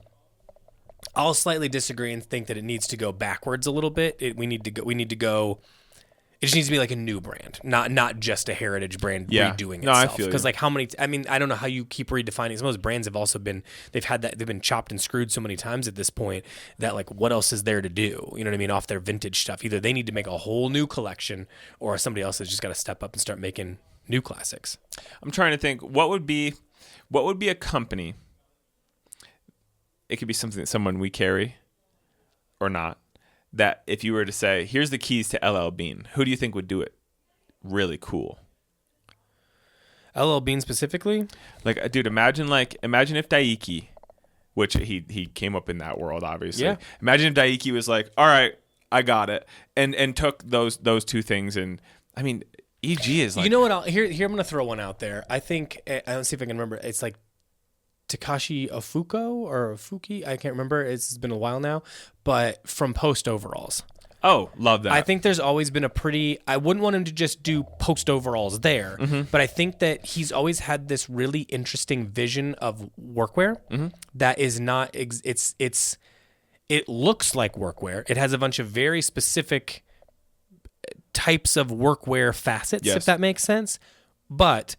I'll slightly disagree and think that it needs to go backwards a little bit. We need to go. It just needs to be like a new brand, not just a heritage brand redoing itself. No, I feel because like how many? I mean, I don't know how you keep redefining. Some of those brands have also been they've been chopped and screwed so many times at this point that like what else is there to do? You know what I mean? Off their vintage stuff, either they need to make a whole new collection, or somebody else has just got to step up and start making new classics. I'm trying to think what would be a company it could be something that someone we carry or not. That if you were to say, here's the keys to LL Bean, who do you think would do it really cool? LL Bean specifically? Like, dude, imagine if Daiki, which he came up in that world, obviously. Yeah. Imagine if Daiki was like, all right, I got it, and took those two things, and I mean, EG is like, you know what? Here I'm gonna throw one out there. I think let's see if I can remember. It's like Takashi Ofuko or Fuki. I can't remember. It's been a while now, but from Post Overalls. oh, love that. I think there's always been I wouldn't want him to just do Post Overalls there, but I think that he's always had this really interesting vision of workwear that is not, it looks like workwear. It has a bunch of very specific types of workwear facets, if that makes sense. But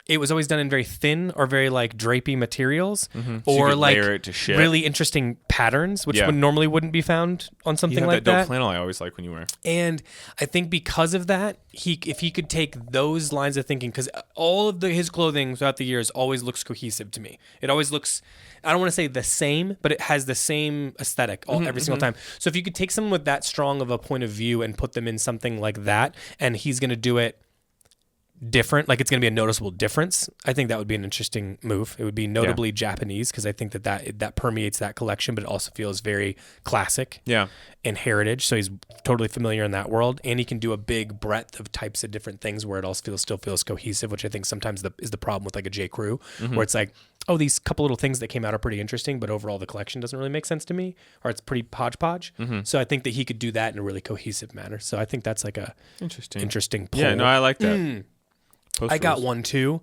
it was always done in very thin or very like drapey materials, or like layer it to shit. really interesting patterns, which normally wouldn't be found on something like that. Dope flannel I always like when you wear. And I think because of that, if he could take those lines of thinking, because all of his clothing throughout the years always looks cohesive to me. It always looks, I don't want to say the same, but it has the same aesthetic every single time. So if you could take someone with that strong of a point of view and put them in something like that, and he's going to do it different, like it's going to be a noticeable difference, I think that would be an interesting move. It would be notably Japanese, because I think that permeates that collection, but it also feels very classic and heritage. So he's totally familiar in that world, and he can do a big breadth of types of different things where it also still feels cohesive, which I think sometimes is the problem with like a J. Crew, where it's like, oh, these couple little things that came out are pretty interesting, but overall the collection doesn't really make sense to me, or it's pretty hodgepodge. So I think that he could do that in a really cohesive manner. So I think that's like a interesting pull. Yeah, no, I like that. I got one too,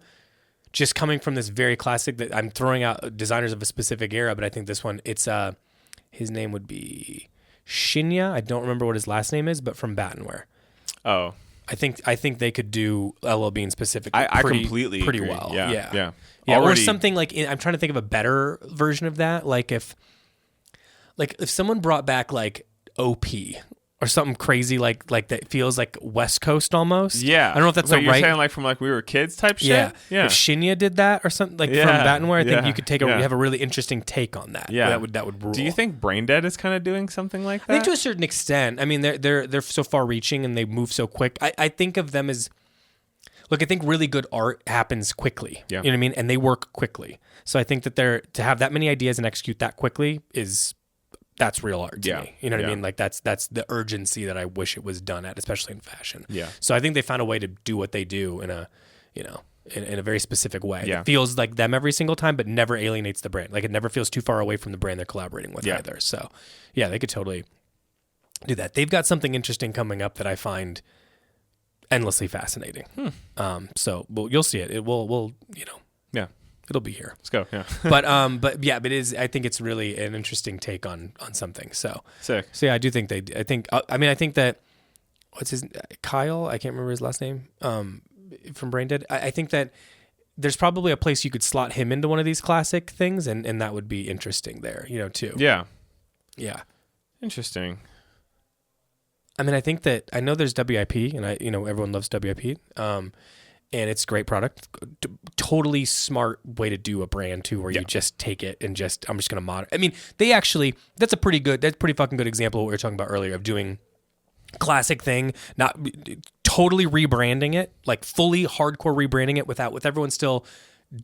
just coming from this very classic that I'm throwing out designers of a specific era, but I think this one, it's his name would be Shinya. I don't remember what his last name is, but from Battenware. Oh, I think they could do LL Bean specifically. I completely pretty agree. well. Yeah. Or something like, I'm trying to think of a better version of that. Like if someone brought back like OP. Or something crazy like that feels like West Coast almost. Yeah, I don't know if that's you're right. saying like from like we were kids type shit. Yeah. If Shinya did that or something like from Battenware, I think you could have a really interesting take on that. Yeah, that would rule. Do you think Brain Dead is kind of doing something like that? I think to a certain extent. I mean, they're so far reaching and they move so quick. I think of them as, look, I think really good art happens quickly. Yeah. You know what I mean? And they work quickly. So I think that to have that many ideas and execute that quickly that's real art to me. You know what I mean? Like that's the urgency that I wish it was done at, especially in fashion. Yeah. So I think they found a way to do what they do in a, in a very specific way. Yeah. It feels like them every single time, but never alienates the brand. Like it never feels too far away from the brand they're collaborating with either. So yeah, they could totally do that. They've got something interesting coming up that I find endlessly fascinating. So you'll see it. It will, Yeah. It'll be here. Let's go. Yeah. but it is. I think it's really an interesting take on something. So sick. So yeah, I do think I think that what's his Kyle? I can't remember his last name. From Brain Dead. I think that there's probably a place you could slot him into one of these classic things, and that would be interesting there. Too. Yeah. Yeah. Interesting. I mean, I think that I know there's WIP, and everyone loves WIP. And it's a great product. Totally smart way to do a brand too, where you just take it and I'm just going to model. I mean, that's a pretty fucking good example of what we were talking about earlier of doing classic thing, not totally rebranding it, like fully hardcore rebranding it with everyone still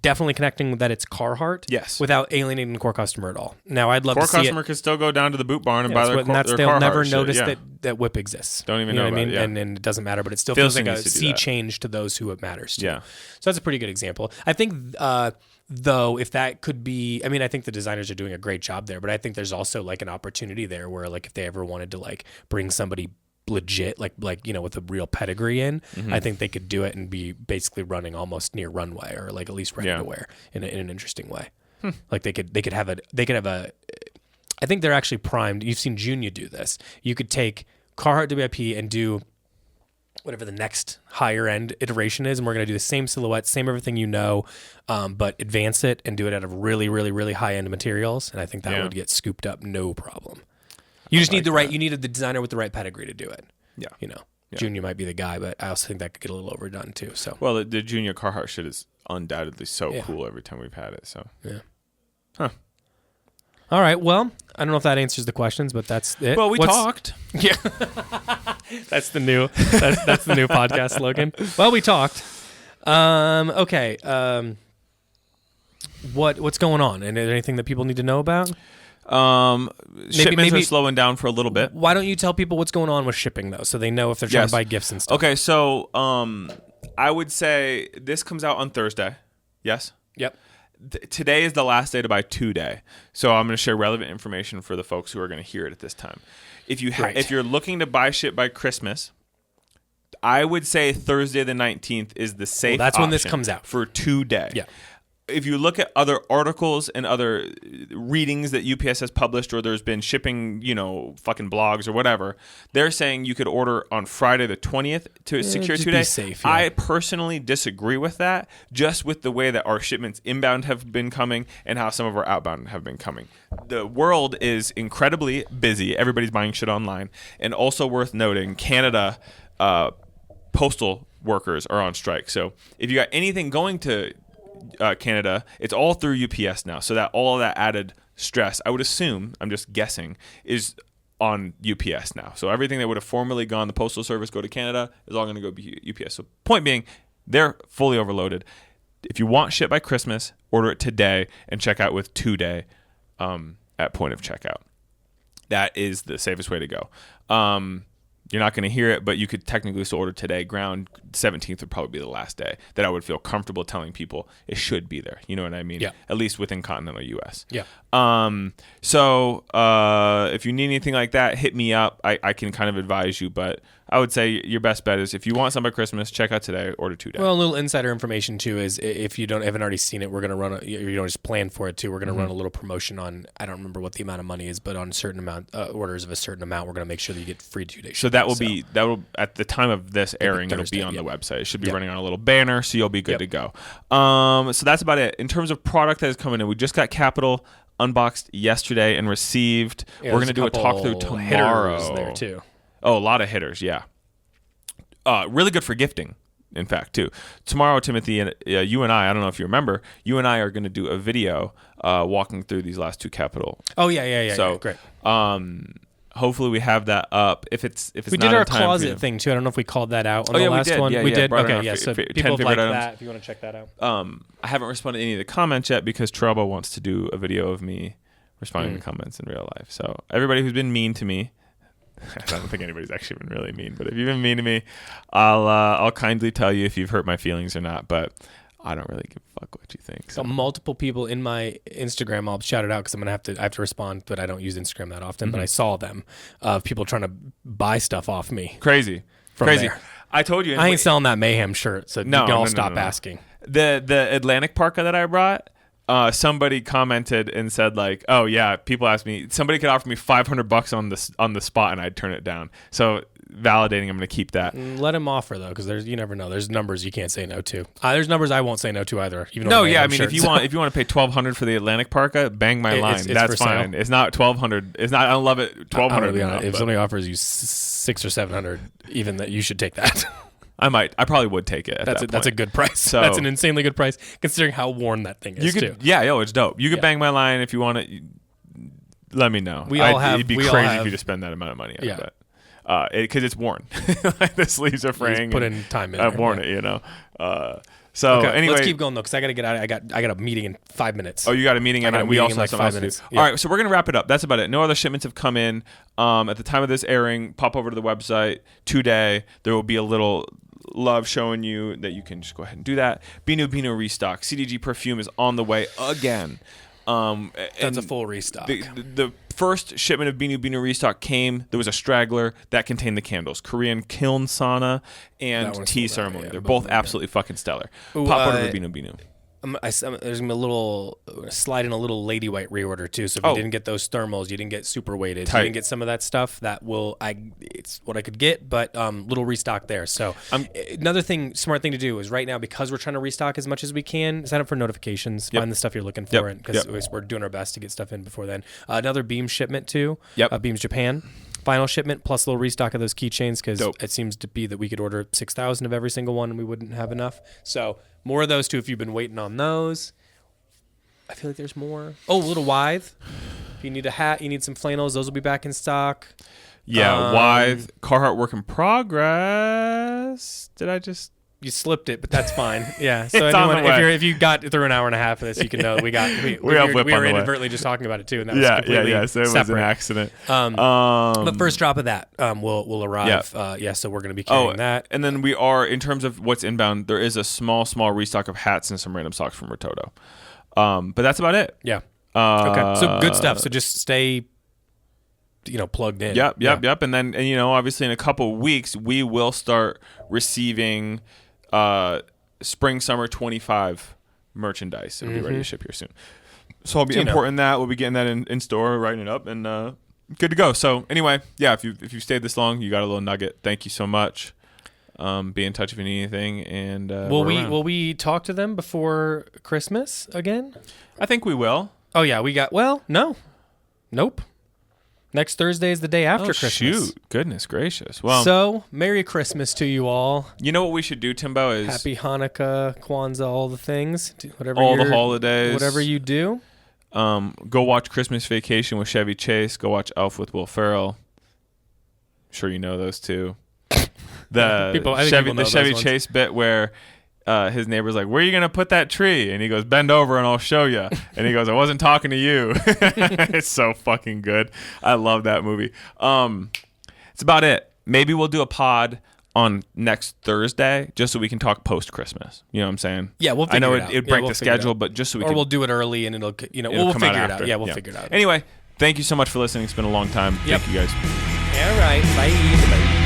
definitely connecting that it's Carhartt. Yes. Without alienating the core customer at all. Now, I'd love core to see customer can still go down to the boot barn and buy their they'll Carhartt never shit. notice that WIP exists. Don't even know what I mean? about it, And it doesn't matter, but it still feels like a needs to do sea that. change to those who it matters to. Yeah. So that's a pretty good example. I think, though, if that could be, I mean, I think the designers are doing a great job there, but I think there's also like an opportunity there where like if they ever wanted to like bring somebody legit like with a real pedigree in, I think they could do it and be basically running almost near runway or like at least ready to wear in an interesting way. Like they could have a I think they're actually primed. You've seen Junya do this. You could take Carhartt WIP and do whatever the next higher end iteration is, and we're going to do the same silhouette, same everything but advance it and do it out of really, really, really high end materials, and I think that would get scooped up no problem. You just need you needed the designer with the right pedigree to do it. Yeah. Junya might be the guy, but I also think that could get a little overdone too. So well, the Junya Carhartt shit is undoubtedly so cool every time we've had it. So yeah. Huh. All right. Well, I don't know if that answers the questions, but that's it. Well, we talked. Yeah. That's the new podcast slogan. Well, we talked. Okay. What's going on? And is there anything that people need to know about? Shipments are slowing down for a little bit. Why don't you tell people what's going on with shipping though, so they know if they're trying to buy gifts and stuff? Okay, so I would say this comes out on Thursday. Yes. Yep. Today is the last day to buy today, so I'm going to share relevant information for the folks who are going to hear it at this time. If you're looking to buy shit by Christmas, I would say Thursday the 19th is the safe. That's when this comes out for today. Yeah. If you look at other articles and other readings that UPS has published, or there's been shipping, fucking blogs or whatever, they're saying you could order on Friday the 20th to secure 2 days. Safe, yeah. I personally disagree with that, just with the way that our shipments inbound have been coming and how some of our outbound have been coming. The world is incredibly busy. Everybody's buying shit online. And also worth noting, Canada postal workers are on strike. So if you got anything going to Canada, it's all through UPS now, so that all of that added stress, I would assume, I'm just guessing, is on UPS now. So everything that would have formerly gone the postal service go to Canada is all going to go be UPS. So point being, they're fully overloaded. If you want shit by Christmas, order it today and check out with 2 day at point of checkout. That is the safest way to go. You're not going to hear it, but you could technically still order today. Ground 17th would probably be the last day that I would feel comfortable telling people it should be there. You know what I mean? Yeah. At least within continental U.S. Yeah. So if you need anything like that, hit me up. I can kind of advise you, but I would say your best bet is if you want something by Christmas, check out today, order 2 days. Well, a little insider information too is if you haven't already seen it, we're going to run you don't just plan for it too. We're going to run a little promotion on, I don't remember what the amount of money is, but on a certain amount, orders of a certain amount, we're going to make sure that you get free 2 days. So that will at the time of this airing, it'll be on the website. It should be running on a little banner, so you'll be good to go. So that's about it. In terms of product that is coming in, we just got Capital unboxed yesterday and received. Yeah, we're going to do a talk through tomorrow. There too. Oh, a lot of hitters, yeah. Really good for gifting, in fact, too. Tomorrow, Timothy, and you and I don't know if you remember, you and I are going to do a video walking through these last 2 Capital. Oh, yeah. So, great. Hopefully we have that up. If it's we not did our in time closet thing too. I don't know if we called that out on the last we did. one. Yeah, we did. Okay, yeah. So people have liked that. If you want to check that out. I haven't responded to any of the comments yet because Trouble wants to do a video of me responding to comments in real life. So everybody who's been mean to me, I don't think anybody's actually been really mean, but if you've been mean to me, I'll kindly tell you if you've hurt my feelings or not. But I don't really give a fuck what you think. So multiple people in my Instagram, I'll shout it out because I have to respond, but I don't use Instagram that often. But I saw them people trying to buy stuff off me. Crazy. There. I told you. I ain't selling that Mayhem shirt, so you can all stop asking. The Atlantic parka that I brought. Somebody commented and said like, "Oh yeah," people asked me. Somebody could offer me $500 on the spot, and I'd turn it down. So validating, I'm going to keep that. Let him offer though, because you never know. There's numbers you can't say no to. There's numbers I won't say no to either. Even no, yeah. I mean, if you want to pay $1,200 for the Atlantic parka, bang my line. That's fine. It's not $1,200. It's not. I don't love it. $1,200. If somebody offers you $600 or $700, even that, you should take that. I probably would take it. That's a good price. So, that's an insanely good price considering how worn that thing is too. Yeah, it's dope. You could bang my line if you want it. Let me know. It'd be crazy for you to spend that amount of money on it. But because it's worn. Like the sleeves are fraying. Put in time in. I've worn it, So anyway, let's keep going though, because I got to get out. I got a meeting in 5 minutes. Oh, you got a meeting, and we also have 5 minutes. Yeah. All right, so we're gonna wrap it up. That's about it. No other shipments have come in. At the time of this airing, pop over to the website today. There will be a little love showing you that you can just go ahead and do that. Binu restock. CDG perfume is on the way again. That's a full restock. The first shipment of Binu restock came. There was a straggler that contained the candles. Korean Kiln Sauna and Tea Ceremony. They're both absolutely fucking stellar. Pop over to Binu. There's gonna be a little slide in a little Lady White reorder too. So if you didn't get those thermals, you didn't get super weighted, you didn't get some of that stuff. It's what I could get, but little restock there. So another smart thing to do is right now, because we're trying to restock as much as we can, sign up for notifications, find the stuff you're looking for, because we're doing our best to get stuff in before then. Another Beams shipment too. Beams Japan. Final shipment plus a little restock of those keychains, because it seems to be that we could order 6,000 of every single one and we wouldn't have enough. So more of those too if you've been waiting on those. I feel like there's more. Oh, Little Wythe. If you need a hat, you need some flannels. Those will be back in stock. Yeah, Wythe. Carhartt work in progress. Did I just... You slipped it, but that's fine. Yeah. So anyone, if you got through an hour and a half of this, you can know we were inadvertently just talking about it too, and that was completely So it was an accident. The first drop of that will arrive. So we're going to be carrying that. And then we are, in terms of what's inbound, there is a small restock of hats and some random socks from Rototo. But that's about it. Yeah. Okay. So good stuff. So just stay, plugged in. Yep. And then, obviously in a couple of weeks, we will start receiving spring summer 25 merchandise. It'll be ready to ship here soon. So I'll be importing that. We'll be getting that in store, writing it up, and good to go. So anyway, if you stayed this long, you got a little nugget. Thank you so much. Be in touch if you need anything. And will we talk to them before Christmas again? I think we will. Oh yeah, nope. Next Thursday is the day after Christmas. Shoot. Goodness gracious. Well, so, Merry Christmas to you all. You know what we should do, Timbo? Is Happy Hanukkah, Kwanzaa, all the things. All the holidays. Whatever you do. Go watch Christmas Vacation with Chevy Chase. Go watch Elf with Will Ferrell. I'm sure you know those two. The Chevy Chase bit where... his neighbor's like, where are you going to put that tree? And he goes, bend over and I'll show you. And he goes, I wasn't talking to you. It's so fucking good. I love that movie. It's about it. Maybe we'll do a pod on next Thursday just so we can talk post-Christmas. You know what I'm saying? Yeah, we'll figure it out. I know it'd break the schedule, but just so we can... Or we'll do it early and we'll figure it out. Yeah, we'll figure it out. Anyway, thank you so much for listening. It's been a long time. Thank you guys. All right. Bye.